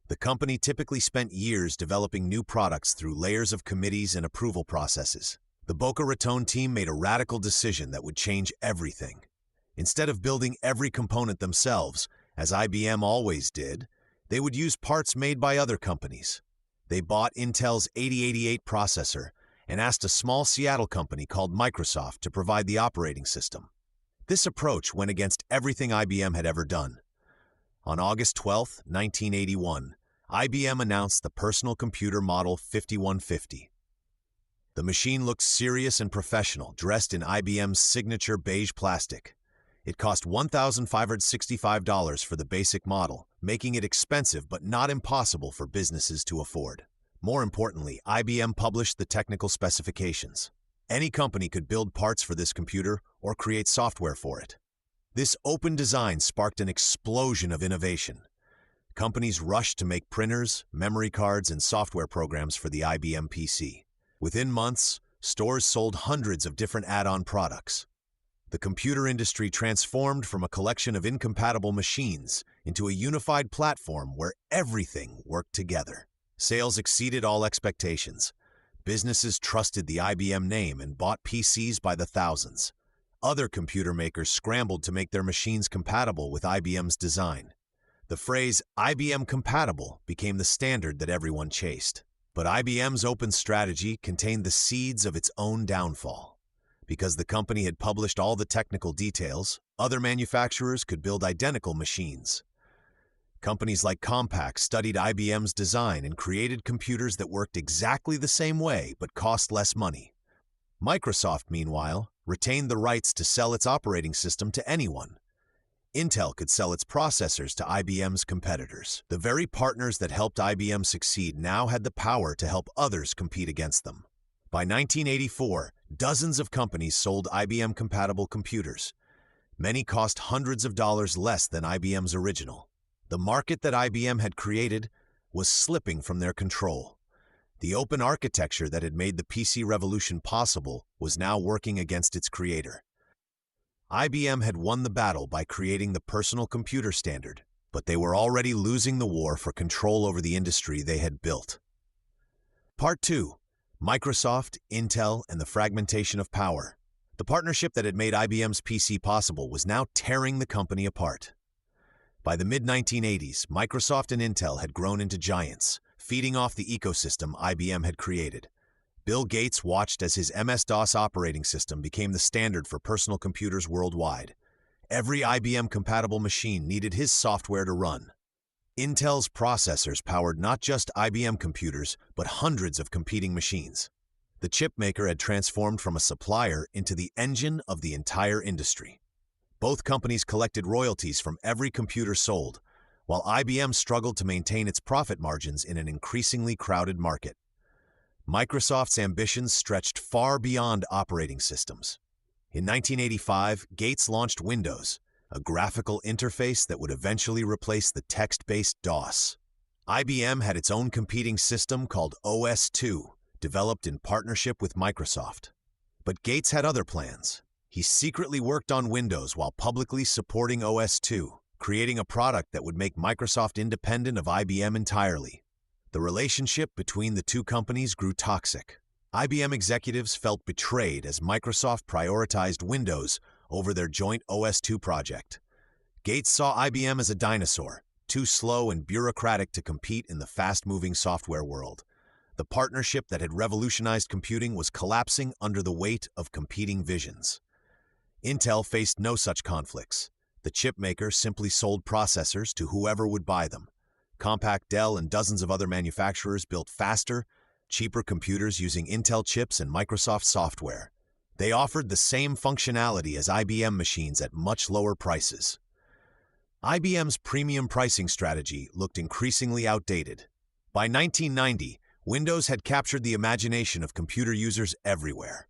The company typically spent years developing new products through layers of committees and approval processes. The Boca Raton team made a radical decision that would change everything. Instead of building every component themselves, as IBM always did, they would use parts made by other companies. They bought Intel's 8088 processor and asked a small Seattle company called Microsoft to provide the operating system. This approach went against everything IBM had ever done. On August 12, 1981, IBM announced the Personal Computer Model 5150. The machine looked serious and professional, dressed in IBM's signature beige plastic. It cost $1,565 for the basic model, making it expensive but not impossible for businesses to afford. More importantly, IBM published the technical specifications. Any company could build parts for this computer or create software for it. This open design sparked an explosion of innovation. Companies rushed to make printers, memory cards, and software programs for the IBM PC. Within months, stores sold hundreds of different add-on products. The computer industry transformed from a collection of incompatible machines into a unified platform where everything worked together. Sales exceeded all expectations. Businesses trusted the IBM name and bought PCs by the thousands. Other computer makers scrambled to make their machines compatible with IBM's design. The phrase IBM compatible became the standard that everyone chased. But IBM's open strategy contained the seeds of its own downfall. Because the company had published all the technical details, other manufacturers could build identical machines. Companies like Compaq studied IBM's design and created computers that worked exactly the same way but cost less money. Microsoft, meanwhile, retained the rights to sell its operating system to anyone. Intel could sell its processors to IBM's competitors. The very partners that helped IBM succeed now had the power to help others compete against them. By 1984, dozens of companies sold IBM-compatible computers. Many cost hundreds of dollars less than IBM's original. The market that IBM had created was slipping from their control. The open architecture that had made the PC revolution possible was now working against its creator. IBM had won the battle by creating the personal computer standard, but they were already losing the war for control over the industry they had built. Part 2. Microsoft, Intel, and the fragmentation of power. The partnership that had made IBM's PC possible was now tearing the company apart. By the mid-1980s, Microsoft and Intel had grown into giants, feeding off the ecosystem IBM had created. Bill Gates watched as his MS-DOS operating system became the standard for personal computers worldwide. Every IBM-compatible machine needed his software to run. Intel's processors powered not just IBM computers, but hundreds of competing machines. The chipmaker had transformed from a supplier into the engine of the entire industry. Both companies collected royalties from every computer sold, while IBM struggled to maintain its profit margins in an increasingly crowded market. Microsoft's ambitions stretched far beyond operating systems. In 1985, Gates launched Windows, a graphical interface that would eventually replace the text-based DOS. IBM had its own competing system called OS/2, developed in partnership with Microsoft. But Gates had other plans. He secretly worked on Windows while publicly supporting OS/2, creating a product that would make Microsoft independent of IBM entirely. The relationship between the two companies grew toxic. IBM executives felt betrayed as Microsoft prioritized Windows over their joint OS/2 project. Gates saw IBM as a dinosaur, too slow and bureaucratic to compete in the fast-moving software world. The partnership that had revolutionized computing was collapsing under the weight of competing visions. Intel faced no such conflicts. The chipmaker simply sold processors to whoever would buy them. Compaq, Dell, and dozens of other manufacturers built faster, cheaper computers using Intel chips and Microsoft software. They offered the same functionality as IBM machines at much lower prices. IBM's premium pricing strategy looked increasingly outdated. By 1990, Windows had captured the imagination of computer users everywhere.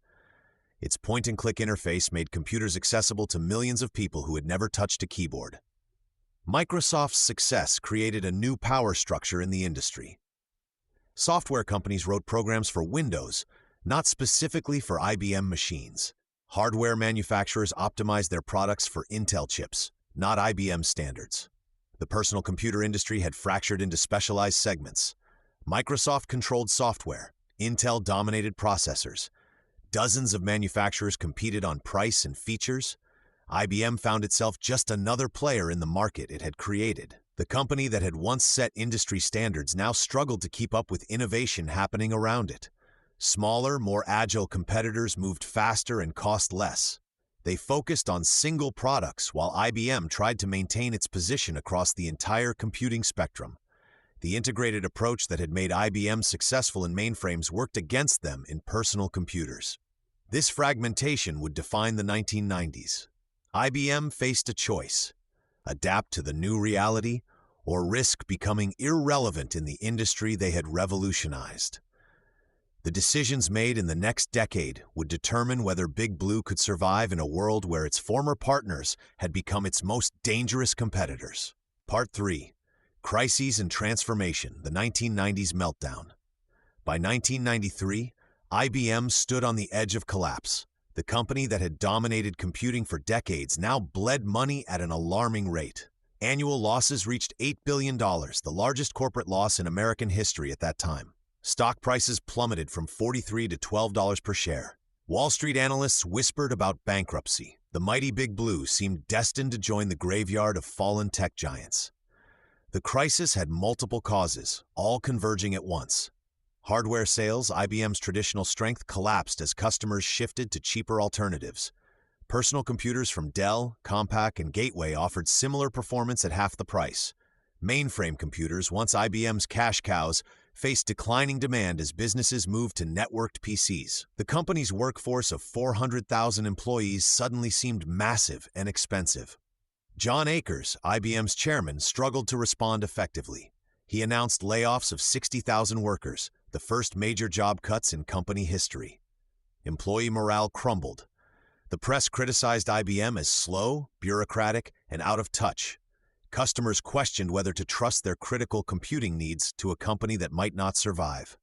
Its point-and-click interface made computers accessible to millions of people who had never touched a keyboard. Microsoft's success created a new power structure in the industry. Software companies wrote programs for Windows, not specifically for IBM machines. Hardware manufacturers optimized their products for Intel chips, not IBM standards. The personal computer industry had fractured into specialized segments. Microsoft controlled software. Intel dominated processors. Dozens of manufacturers competed on price and features. IBM found itself just another player in the market it had created. The company that had once set industry standards now struggled to keep up with innovation happening around it. Smaller, more agile competitors moved faster and cost less. They focused on single products while IBM tried to maintain its position across the entire computing spectrum. The integrated approach that had made IBM successful in mainframes worked against them in personal computers. This fragmentation would define the 1990s. IBM faced a choice: adapt to the new reality or risk becoming irrelevant in the industry they had revolutionized. The decisions made in the next decade would determine whether Big Blue could survive in a world where its former partners had become its most dangerous competitors. Part 3. Crises and Transformation, the 1990s Meltdown. By 1993, IBM stood on the edge of collapse. The company that had dominated computing for decades now bled money at an alarming rate. Annual losses reached $8 billion, the largest corporate loss in American history at that time. Stock prices plummeted from $43 to $12 per share. Wall Street analysts whispered about bankruptcy. The mighty Big Blue seemed destined to join the graveyard of fallen tech giants. The crisis had multiple causes, all converging at once. Hardware sales, IBM's traditional strength, collapsed as customers shifted to cheaper alternatives. Personal computers from Dell, Compaq, and Gateway offered similar performance at half the price. Mainframe computers, once IBM's cash cows, faced declining demand as businesses moved to networked PCs. The company's workforce of 400,000 employees suddenly seemed massive and expensive. John Akers, IBM's chairman, struggled to respond effectively. He announced layoffs of 60,000 workers, the first major job cuts in company history. Employee morale crumbled. The press criticized IBM as slow, bureaucratic, and out of touch. Customers questioned whether to trust their critical computing needs to a company that might not survive.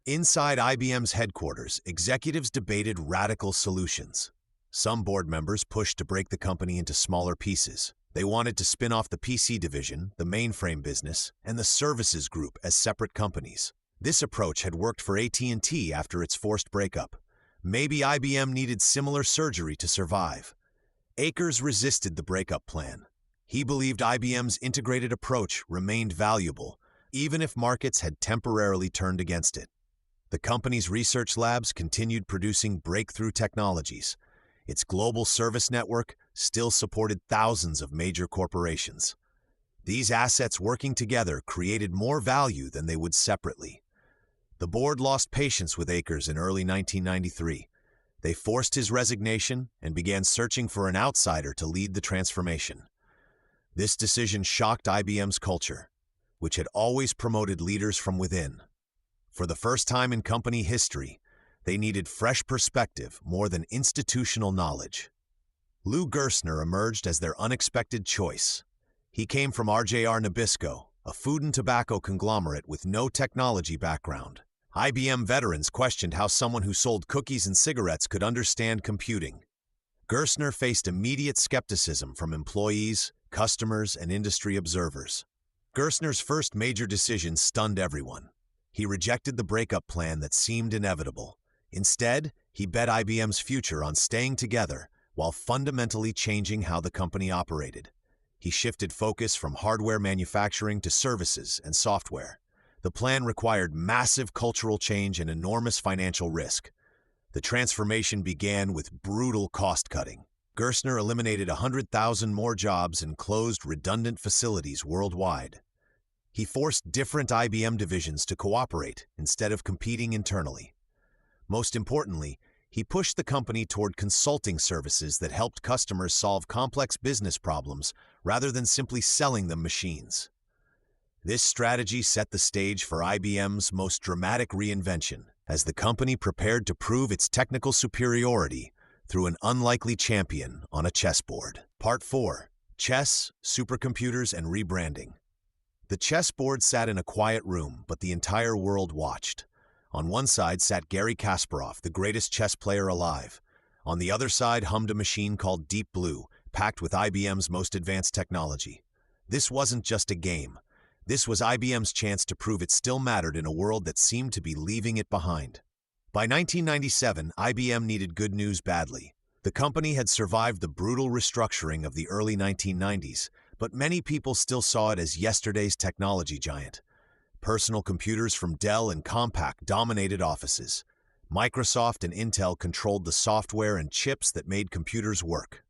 Inside IBM's headquarters, executives debated radical solutions. Some board members pushed to break the company into smaller pieces. They wanted to spin off the PC division, the mainframe business, and the services group as separate companies. This approach had worked for AT&T after its forced breakup. Maybe IBM needed similar surgery to survive. Akers resisted the breakup plan. He believed IBM's integrated approach remained valuable, even if markets had temporarily turned against it. The company's research labs continued producing breakthrough technologies. Its global service network still supported thousands of major corporations. These assets working together created more value than they would separately. The board lost patience with Akers in early 1993. They forced his resignation and began searching for an outsider to lead the transformation. This decision shocked IBM's culture, which had always promoted leaders from within. For the first time in company history, they needed fresh perspective more than institutional knowledge. Lou Gerstner emerged as their unexpected choice. He came from RJR Nabisco, a food and tobacco conglomerate with no technology background. IBM veterans questioned how someone who sold cookies and cigarettes could understand computing. Gerstner faced immediate skepticism from employees, customers, and industry observers. Gerstner's first major decision stunned everyone. He rejected the breakup plan that seemed inevitable. Instead, he bet IBM's future on staying together while fundamentally changing how the company operated. He shifted focus from hardware manufacturing to services and software. The plan required massive cultural change and enormous financial risk. The transformation began with brutal cost-cutting. Gerstner eliminated 100,000 more jobs and closed redundant facilities worldwide. He forced different IBM divisions to cooperate instead of competing internally. Most importantly, he pushed the company toward consulting services that helped customers solve complex business problems rather than simply selling them machines. This strategy set the stage for IBM's most dramatic reinvention, as the company prepared to prove its technical superiority through an unlikely champion on a chessboard. Part 4. Chess, Supercomputers, and Rebranding. The chessboard sat in a quiet room, but the entire world watched. On one side sat Garry Kasparov, the greatest chess player alive. On the other side hummed a machine called Deep Blue, packed with IBM's most advanced technology. This wasn't just a game. This was IBM's chance to prove it still mattered in a world that seemed to be leaving it behind. By 1997, IBM needed good news badly. The company had survived the brutal restructuring of the early 1990s, but many people still saw it as yesterday's technology giant. Personal computers from Dell and Compaq dominated offices. Microsoft and Intel controlled the software and chips that made computers work.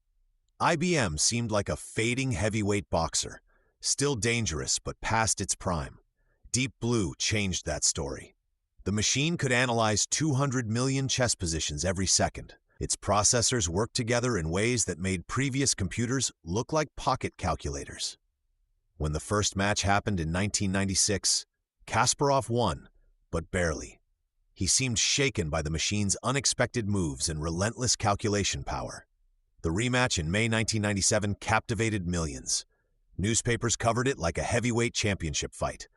IBM seemed like a fading heavyweight boxer, still dangerous but past its prime. Deep Blue changed that story. The machine could analyze 200 million chess positions every second. Its processors worked together in ways that made previous computers look like pocket calculators. When the first match happened in 1996, Kasparov won, but barely. He seemed shaken by the machine's unexpected moves and relentless calculation power. The rematch in May 1997 captivated millions. Newspapers covered it like a heavyweight championship fight.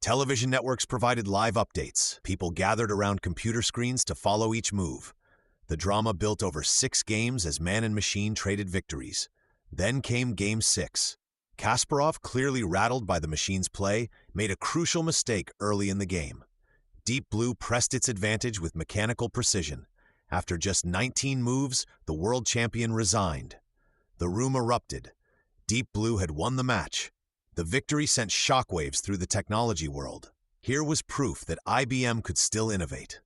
Television networks provided live updates. People gathered around computer screens to follow each move. The drama built over 6 games as man and machine traded victories. Then came Game 6. Kasparov, clearly rattled by the machine's play, made a crucial mistake early in the game. Deep Blue pressed its advantage with mechanical precision. After just 19 moves, the world champion resigned. The room erupted. Deep Blue had won the match. The victory sent shockwaves through the technology world. Here was proof that IBM could still innovate.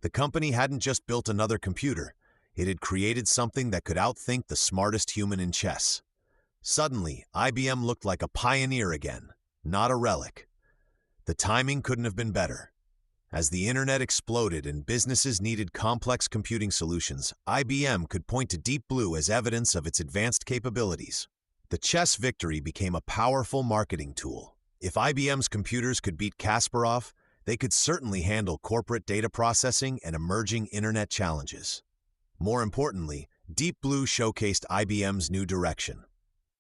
The company hadn't just built another computer, it had created something that could outthink the smartest human in chess. Suddenly, IBM looked like a pioneer again, not a relic. The timing couldn't have been better. As the internet exploded and businesses needed complex computing solutions, IBM could point to Deep Blue as evidence of its advanced capabilities. The chess victory became a powerful marketing tool. If IBM's computers could beat Kasparov, they could certainly handle corporate data processing and emerging internet challenges. More importantly, Deep Blue showcased IBM's new direction.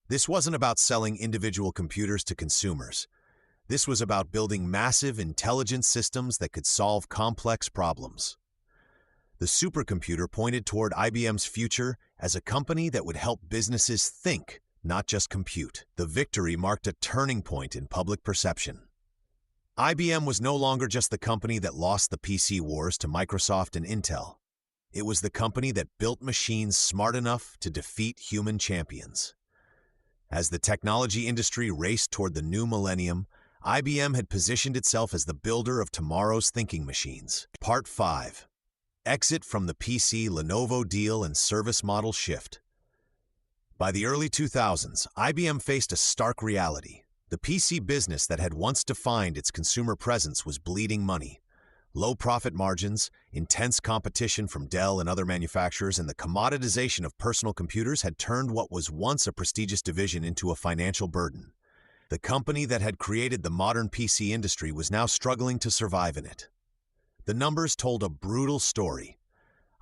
This wasn't about selling individual computers to consumers. This was about building massive, intelligent systems that could solve complex problems. The supercomputer pointed toward IBM's future as a company that would help businesses think, not just compute. The victory marked a turning point in public perception. IBM was no longer just the company that lost the PC wars to Microsoft and Intel. It was the company that built machines smart enough to defeat human champions. As the technology industry raced toward the new millennium, IBM had positioned itself as the builder of tomorrow's thinking machines. Part 5. Exit from the PC, Lenovo deal and service model shift. By the early 2000s, IBM faced a stark reality. The PC business that had once defined its consumer presence was bleeding money. Low profit margins, intense competition from Dell and other manufacturers, and the commoditization of personal computers had turned what was once a prestigious division into a financial burden. The company that had created the modern PC industry was now struggling to survive in it. The numbers told a brutal story.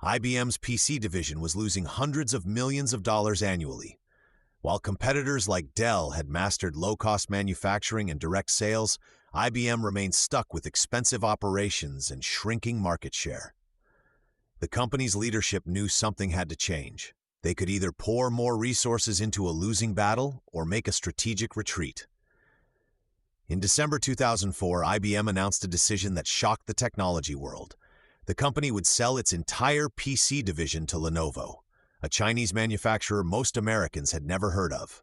IBM's PC division was losing hundreds of millions of dollars annually. While competitors like Dell had mastered low-cost manufacturing and direct sales, IBM remained stuck with expensive operations and shrinking market share. The company's leadership knew something had to change. They could either pour more resources into a losing battle or make a strategic retreat. In December 2004, IBM announced a decision that shocked the technology world. The company would sell its entire PC division to Lenovo, a Chinese manufacturer most Americans had never heard of.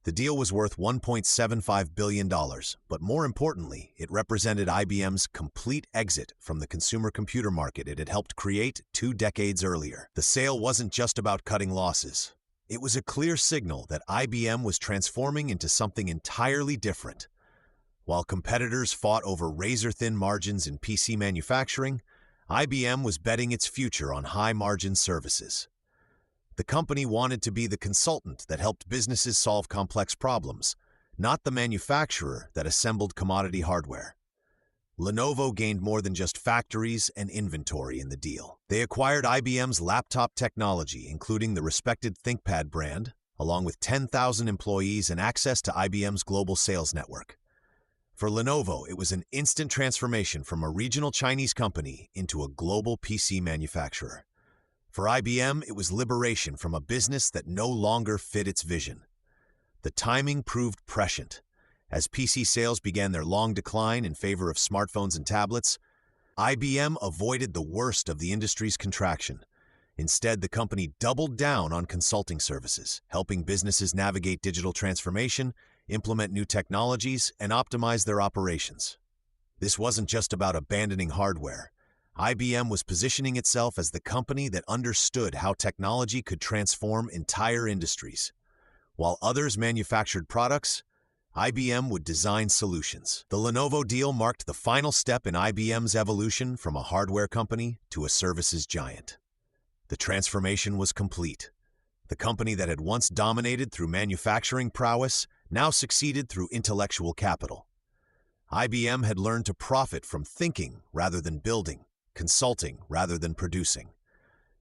The deal was worth $1.75 billion, but more importantly, it represented IBM's complete exit from the consumer computer market it had helped create 2 decades earlier. The sale wasn't just about cutting losses. It was a clear signal that IBM was transforming into something entirely different. While competitors fought over razor-thin margins in PC manufacturing, IBM was betting its future on high-margin services. The company wanted to be the consultant that helped businesses solve complex problems, not the manufacturer that assembled commodity hardware. Lenovo gained more than just factories and inventory in the deal. They acquired IBM's laptop technology, including the respected ThinkPad brand, along with 10,000 employees and access to IBM's global sales network. For Lenovo, it was an instant transformation from a regional Chinese company into a global PC manufacturer. For IBM, it was liberation from a business that no longer fit its vision. The timing proved prescient. As PC sales began their long decline in favor of smartphones and tablets, IBM avoided the worst of the industry's contraction. Instead, the company doubled down on consulting services, helping businesses navigate digital transformation, implement new technologies, and optimize their operations. This wasn't just about abandoning hardware. IBM was positioning itself as the company that understood how technology could transform entire industries. While others manufactured products, IBM would design solutions. The Lenovo deal marked the final step in IBM's evolution from a hardware company to a services giant. The transformation was complete. The company that had once dominated through manufacturing prowess now succeeded through intellectual capital. IBM had learned to profit from thinking rather than building, consulting rather than producing.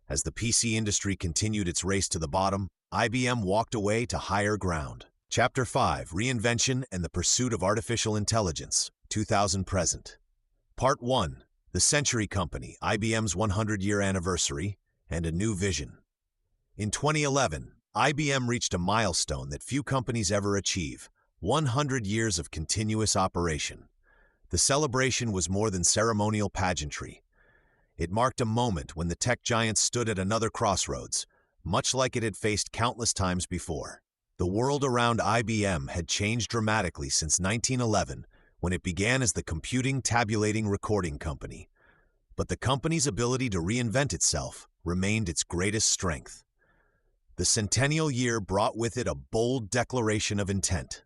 As the PC industry continued its race to the bottom, IBM walked away to higher ground. Chapter 5: Reinvention and the Pursuit of Artificial Intelligence, 2000-present. Part 1: The Century Company, IBM's 100-year anniversary, and a new vision. In 2011, IBM reached a milestone that few companies ever achieve: 100 years of continuous operation. The celebration was more than ceremonial pageantry. It marked a moment when the tech giant stood at another crossroads, much like it had faced countless times before. The world around IBM had changed dramatically since 1911, when it began as the Computing Tabulating Recording Company. But the company's ability to reinvent itself remained its greatest strength. The centennial year brought with it a bold declaration of intent.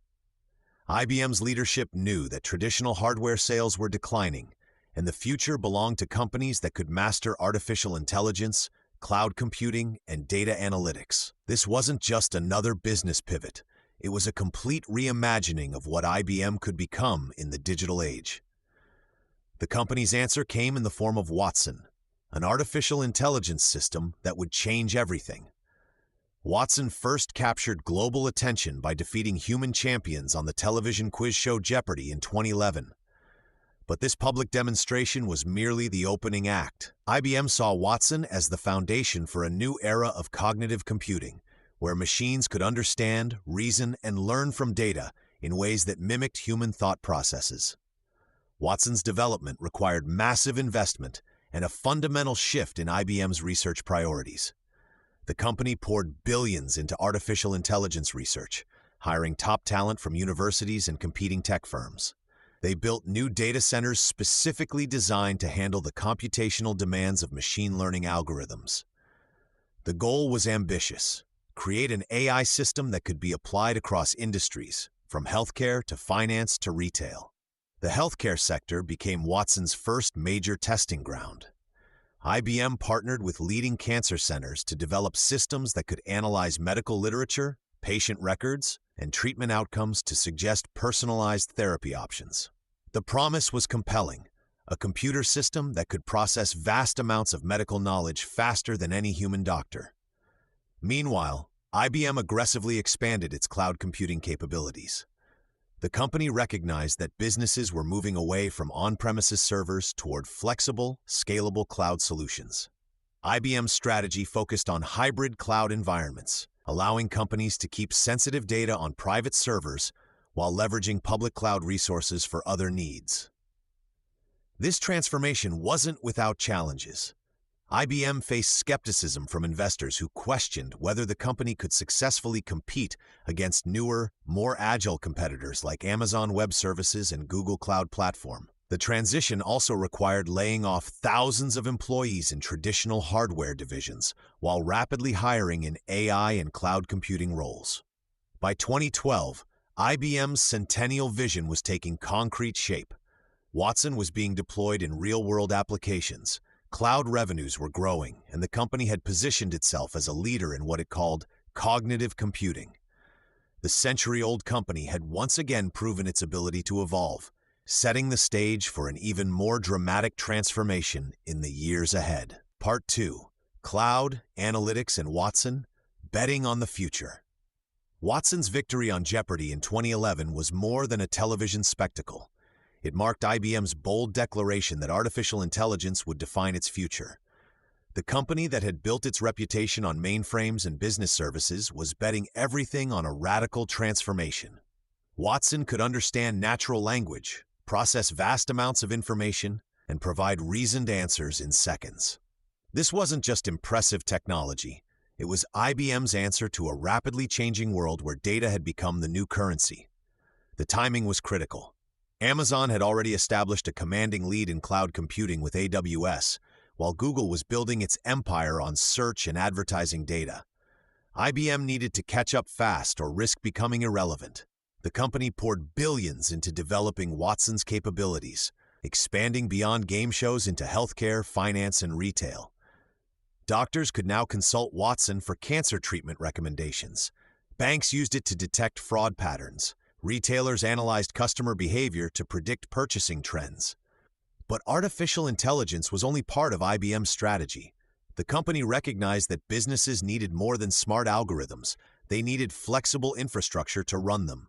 IBM's leadership knew that traditional hardware sales were declining, and the future belonged to companies that could master artificial intelligence, cloud computing, and data analytics. This wasn't just another business pivot. It was a complete reimagining of what IBM could become in the digital age. The company's answer came in the form of Watson, an artificial intelligence system that would change everything. Watson first captured global attention by defeating human champions on the television quiz show Jeopardy! In 2011. But this public demonstration was merely the opening act. IBM saw Watson as the foundation for a new era of cognitive computing, where machines could understand, reason, and learn from data in ways that mimicked human thought processes. Watson's development required massive investment and a fundamental shift in IBM's research priorities. The company poured billions into artificial intelligence research, hiring top talent from universities and competing tech firms. They built new data centers specifically designed to handle the computational demands of machine learning algorithms. The goal was ambitious: create an AI system that could be applied across industries, from healthcare to finance to retail. The healthcare sector became Watson's first major testing ground. IBM partnered with leading cancer centers to develop systems that could analyze medical literature, patient records, and treatment outcomes to suggest personalized therapy options. The promise was compelling: a computer system that could process vast amounts of medical knowledge faster than any human doctor. Meanwhile, IBM aggressively expanded its cloud computing capabilities. The company recognized that businesses were moving away from on-premises servers toward flexible, scalable cloud solutions. IBM's strategy focused on hybrid cloud environments, allowing companies to keep sensitive data on private servers while leveraging public cloud resources for other needs. This transformation wasn't without challenges. IBM faced skepticism from investors who questioned whether the company could successfully compete against newer, more agile competitors like Amazon Web Services and Google Cloud Platform. The transition also required laying off thousands of employees in traditional hardware divisions while rapidly hiring in AI and cloud computing roles. By 2012, IBM's centennial vision was taking concrete shape. Watson was being deployed in real-world applications. Cloud revenues were growing, and the company had positioned itself as a leader in what it called cognitive computing. The century-old company had once again proven its ability to evolve, setting the stage for an even more dramatic transformation in the years ahead. Part 2: Cloud, Analytics, and Watson, Betting on the Future. Watson's victory on Jeopardy! In 2011 was more than a television spectacle. It marked IBM's bold declaration that artificial intelligence would define its future. The company that had built its reputation on mainframes and business services was betting everything on a radical transformation. Watson could understand natural language, process vast amounts of information, and provide reasoned answers in seconds. This wasn't just impressive technology. It was IBM's answer to a rapidly changing world where data had become the new currency. The timing was critical. Amazon had already established a commanding lead in cloud computing with AWS, while Google was building its empire on search and advertising data. IBM needed to catch up fast or risk becoming irrelevant. The company poured billions into developing Watson's capabilities, expanding beyond game shows into healthcare, finance, and retail. Doctors could now consult Watson for cancer treatment recommendations. Banks used it to detect fraud patterns. Retailers analyzed customer behavior to predict purchasing trends. But artificial intelligence was only part of IBM's strategy. The company recognized that businesses needed more than smart algorithms. They needed flexible infrastructure to run them.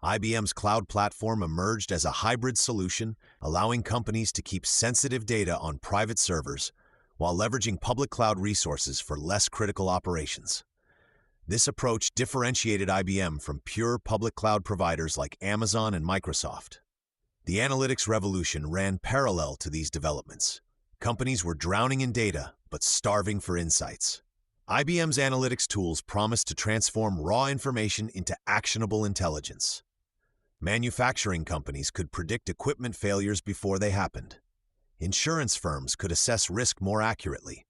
IBM's cloud platform emerged as a hybrid solution, allowing companies to keep sensitive data on private servers while leveraging public cloud resources for less critical operations. This approach differentiated IBM from pure public cloud providers like Amazon and Microsoft. The analytics revolution ran parallel to these developments. Companies were drowning in data, but starving for insights. IBM's analytics tools promised to transform raw information into actionable intelligence. Manufacturing companies could predict equipment failures before they happened. Insurance firms could assess risk more accurately.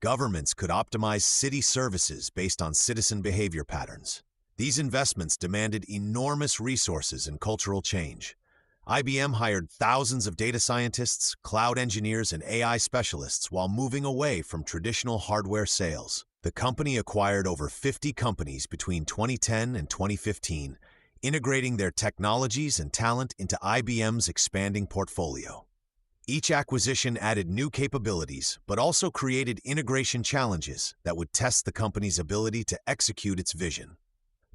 Governments could optimize city services based on citizen behavior patterns. These investments demanded enormous resources and cultural change. IBM hired thousands of data scientists, cloud engineers, and AI specialists while moving away from traditional hardware sales. The company acquired over 50 companies between 2010 and 2015, integrating their technologies and talent into IBM's expanding portfolio. Each acquisition added new capabilities, but also created integration challenges that would test the company's ability to execute its vision.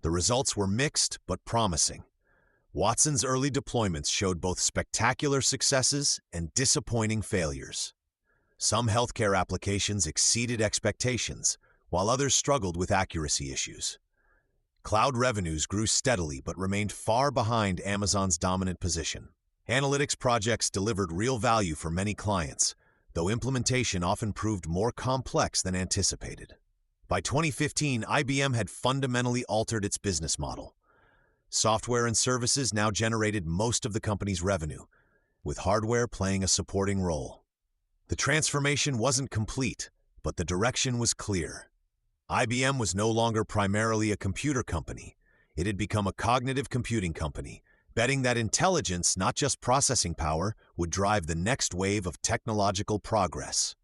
The results were mixed but promising. Watson's early deployments showed both spectacular successes and disappointing failures. Some healthcare applications exceeded expectations, while others struggled with accuracy issues. Cloud revenues grew steadily but remained far behind Amazon's dominant position. Analytics projects delivered real value for many clients, though implementation often proved more complex than anticipated. By 2015, IBM had fundamentally altered its business model. Software and services now generated most of the company's revenue, with hardware playing a supporting role. The transformation wasn't complete, but the direction was clear. IBM was no longer primarily a computer company. It had become a cognitive computing company, betting that intelligence, not just processing power, would drive the next wave of technological progress.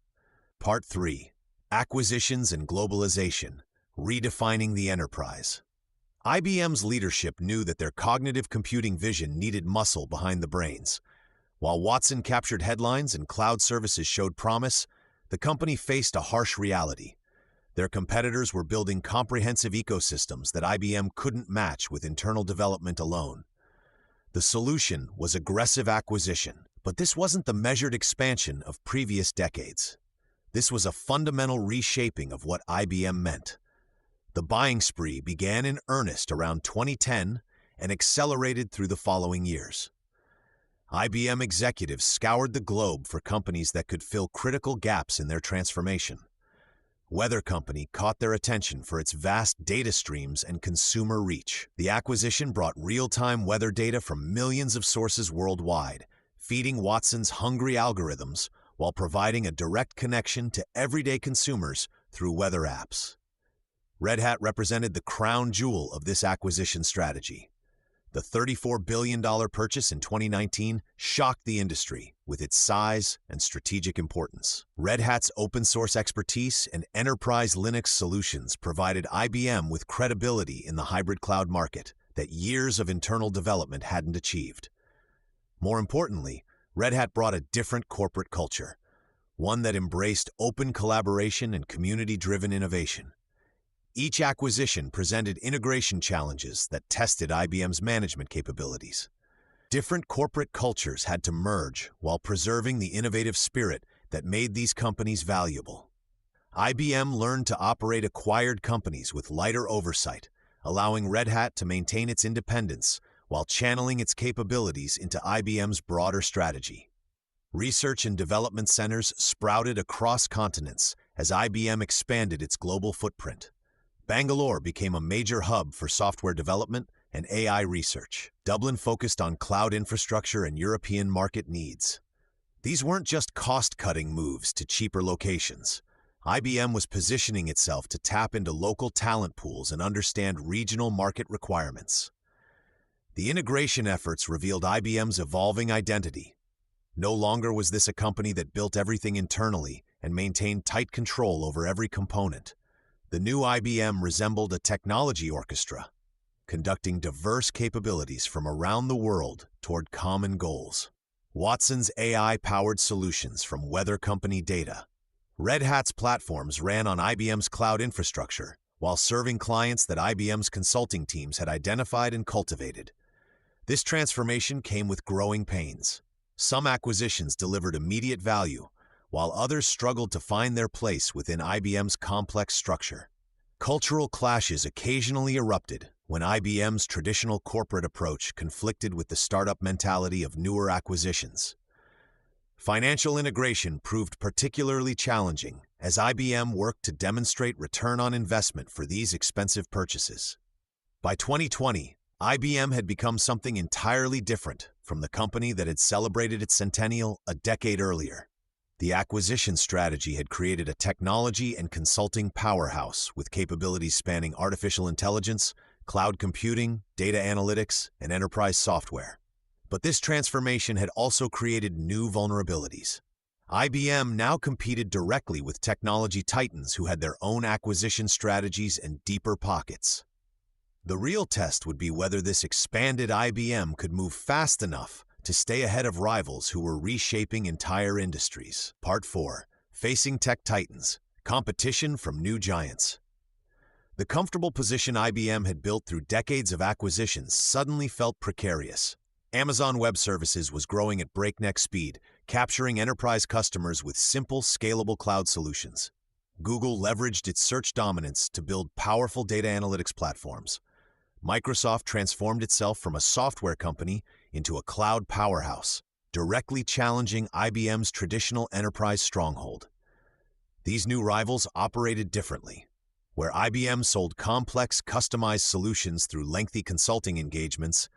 Part 3. Acquisitions and Globalization, Redefining the Enterprise. IBM's leadership knew that their cognitive computing vision needed muscle behind the brains. While Watson captured headlines and cloud services showed promise, the company faced a harsh reality. Their competitors were building comprehensive ecosystems that IBM couldn't match with internal development alone. The solution was aggressive acquisition, but this wasn't the measured expansion of previous decades. This was a fundamental reshaping of what IBM meant. The buying spree began in earnest around 2010 and accelerated through the following years. IBM executives scoured the globe for companies that could fill critical gaps in their transformation. Weather Company caught their attention for its vast data streams and consumer reach. The acquisition brought real-time weather data from millions of sources worldwide, feeding Watson's hungry algorithms while providing a direct connection to everyday consumers through weather apps. Red Hat represented the crown jewel of this acquisition strategy. The $34 billion purchase in 2019 shocked the industry with its size and strategic importance. Red Hat's open-source expertise and enterprise Linux solutions provided IBM with credibility in the hybrid cloud market that years of internal development hadn't achieved. More importantly, Red Hat brought a different corporate culture, one that embraced open collaboration and community-driven innovation. Each acquisition presented integration challenges that tested IBM's management capabilities. Different corporate cultures had to merge while preserving the innovative spirit that made these companies valuable. IBM learned to operate acquired companies with lighter oversight, allowing Red Hat to maintain its independence while channeling its capabilities into IBM's broader strategy. Research and development centers sprouted across continents as IBM expanded its global footprint. Bangalore became a major hub for software development and AI research. Dublin focused on cloud infrastructure and European market needs. These weren't just cost-cutting moves to cheaper locations. IBM was positioning itself to tap into local talent pools and understand regional market requirements. The integration efforts revealed IBM's evolving identity. No longer was this a company that built everything internally and maintained tight control over every component. The new IBM resembled a technology orchestra, conducting diverse capabilities from around the world toward common goals. Watson's AI-powered solutions from weather company data. Red Hat's platforms ran on IBM's cloud infrastructure, while serving clients that IBM's consulting teams had identified and cultivated. This transformation came with growing pains. Some acquisitions delivered immediate value, while others struggled to find their place within IBM's complex structure. Cultural clashes occasionally erupted when IBM's traditional corporate approach conflicted with the startup mentality of newer acquisitions. Financial integration proved particularly challenging as IBM worked to demonstrate return on investment for these expensive purchases. By 2020, IBM had become something entirely different from the company that had celebrated its centennial a decade earlier. The acquisition strategy had created a technology and consulting powerhouse with capabilities spanning artificial intelligence, cloud computing, data analytics, and enterprise software. But this transformation had also created new vulnerabilities. IBM now competed directly with technology titans who had their own acquisition strategies and deeper pockets. The real test would be whether this expanded IBM could move fast enough to stay ahead of rivals who were reshaping entire industries. Part 4. Facing Tech Titans. Competition from New Giants. The comfortable position IBM had built through decades of acquisitions suddenly felt precarious. Amazon Web Services was growing at breakneck speed, capturing enterprise customers with simple, scalable cloud solutions. Google leveraged its search dominance to build powerful data analytics platforms. Microsoft transformed itself from a software company into a cloud powerhouse, directly challenging IBM's traditional enterprise stronghold. These new rivals operated differently. Where IBM sold complex, customized solutions through lengthy consulting engagements,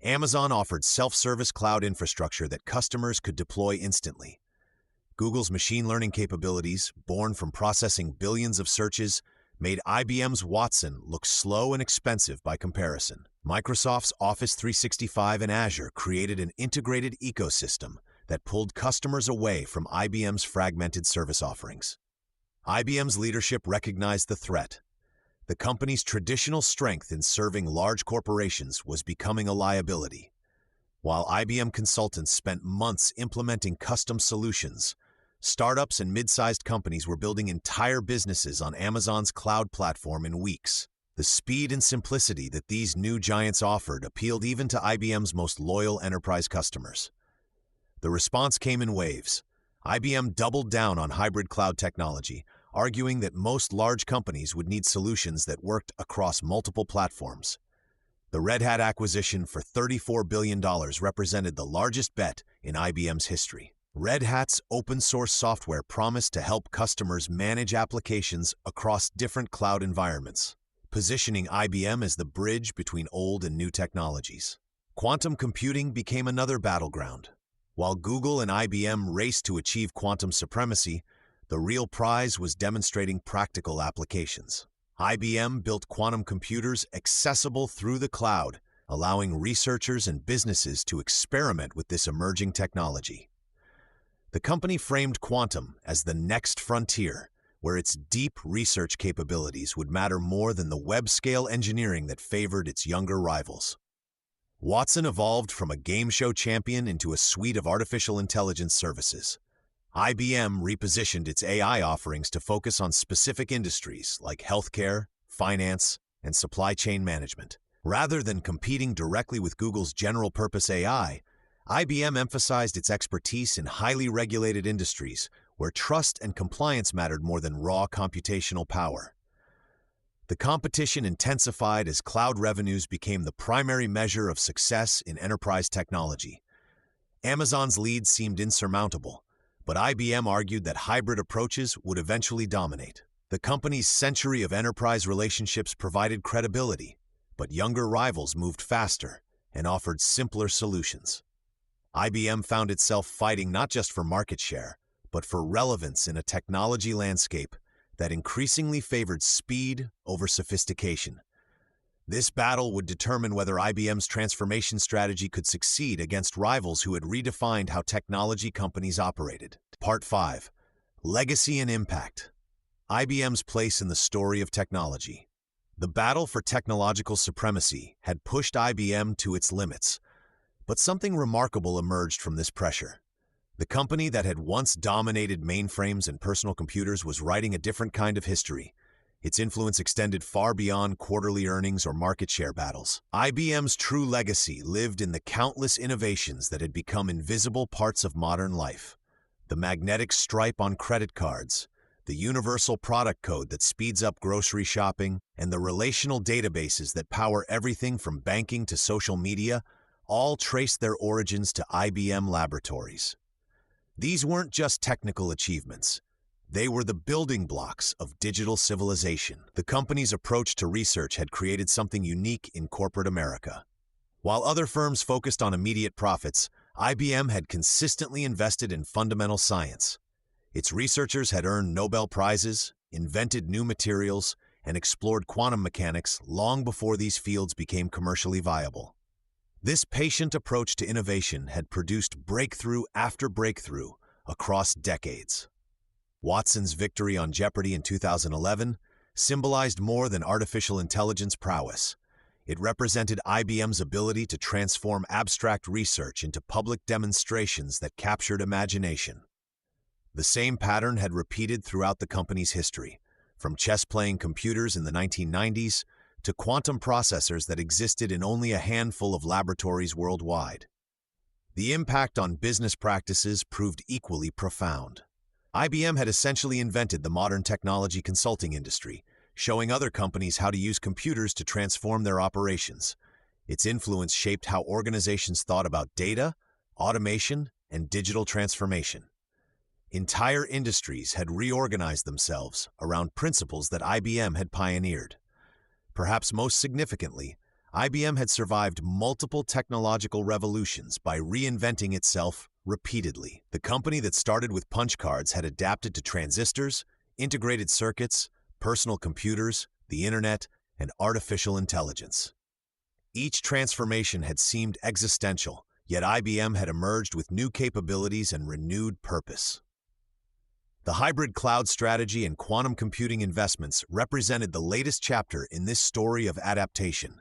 Amazon offered self-service cloud infrastructure that customers could deploy instantly. Google's machine learning capabilities, born from processing billions of searches, made IBM's Watson look slow and expensive by comparison. Microsoft's Office 365 and Azure created an integrated ecosystem that pulled customers away from IBM's fragmented service offerings. IBM's leadership recognized the threat. The company's traditional strength in serving large corporations was becoming a liability. While IBM consultants spent months implementing custom solutions, startups and mid-sized companies were building entire businesses on Amazon's cloud platform in weeks. The speed and simplicity that these new giants offered appealed even to IBM's most loyal enterprise customers. The response came in waves. IBM doubled down on hybrid cloud technology, arguing that most large companies would need solutions that worked across multiple platforms. The Red Hat acquisition for $34 billion represented the largest bet in IBM's history. Red Hat's open-source software promised to help customers manage applications across different cloud environments, positioning IBM as the bridge between old and new technologies. Quantum computing became another battleground. While Google and IBM raced to achieve quantum supremacy, the real prize was demonstrating practical applications. IBM built quantum computers accessible through the cloud, allowing researchers and businesses to experiment with this emerging technology. The company framed quantum as the next frontier, where its deep research capabilities would matter more than the web-scale engineering that favored its younger rivals. Watson evolved from a game show champion into a suite of artificial intelligence services. IBM repositioned its AI offerings to focus on specific industries like healthcare, finance, and supply chain management. Rather than competing directly with Google's general-purpose AI, IBM emphasized its expertise in highly regulated industries where trust and compliance mattered more than raw computational power. The competition intensified as cloud revenues became the primary measure of success in enterprise technology. Amazon's lead seemed insurmountable, but IBM argued that hybrid approaches would eventually dominate. The company's century of enterprise relationships provided credibility, but younger rivals moved faster and offered simpler solutions. IBM found itself fighting not just for market share, but for relevance in a technology landscape that increasingly favored speed over sophistication. This battle would determine whether IBM's transformation strategy could succeed against rivals who had redefined how technology companies operated. Part 5. Legacy and impact. IBM's place in the story of technology. The battle for technological supremacy had pushed IBM to its limits, but something remarkable emerged from this pressure. The company that had once dominated mainframes and personal computers was writing a different kind of history. Its influence extended far beyond quarterly earnings or market share battles. IBM's true legacy lived in the countless innovations that had become invisible parts of modern life. The magnetic stripe on credit cards, the universal product code that speeds up grocery shopping, and the relational databases that power everything from banking to social media all trace their origins to IBM laboratories. These weren't just technical achievements. They were the building blocks of digital civilization. The company's approach to research had created something unique in corporate America. While other firms focused on immediate profits, IBM had consistently invested in fundamental science. Its researchers had earned Nobel Prizes, invented new materials, and explored quantum mechanics long before these fields became commercially viable. This patient approach to innovation had produced breakthrough after breakthrough across decades. Watson's victory on Jeopardy in 2011 symbolized more than artificial intelligence prowess. It represented IBM's ability to transform abstract research into public demonstrations that captured imagination. The same pattern had repeated throughout the company's history, from chess-playing computers in the 1990s to quantum processors that existed in only a handful of laboratories worldwide. The impact on business practices proved equally profound. IBM had essentially invented the modern technology consulting industry, showing other companies how to use computers to transform their operations. Its influence shaped how organizations thought about data, automation, and digital transformation. Entire industries had reorganized themselves around principles that IBM had pioneered. Perhaps most significantly, IBM had survived multiple technological revolutions by reinventing itself repeatedly. The company that started with punch cards had adapted to transistors, integrated circuits, personal computers, the internet, and artificial intelligence. Each transformation had seemed existential, yet IBM had emerged with new capabilities and renewed purpose. The hybrid cloud strategy and quantum computing investments represented the latest chapter in this story of adaptation.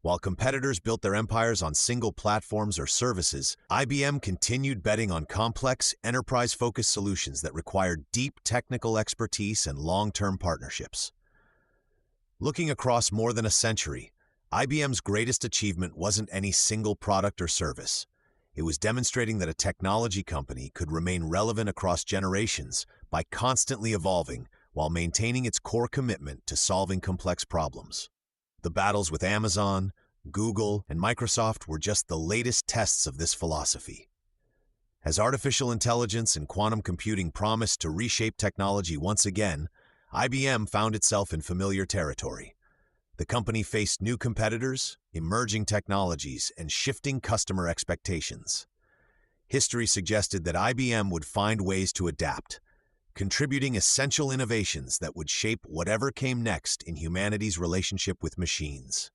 While competitors built their empires on single platforms or services, IBM continued betting on complex, enterprise-focused solutions that required deep technical expertise and long-term partnerships. Looking across more than a century, IBM's greatest achievement wasn't any single product or service. It was demonstrating that a technology company could remain relevant across generations by constantly evolving while maintaining its core commitment to solving complex problems. The battles with Amazon, Google, and Microsoft were just the latest tests of this philosophy. As artificial intelligence and quantum computing promised to reshape technology once again, IBM found itself in familiar territory. The company faced new competitors, emerging technologies, and shifting customer expectations. History suggested that IBM would find ways to adapt, contributing essential innovations that would shape whatever came next in humanity's relationship with machines.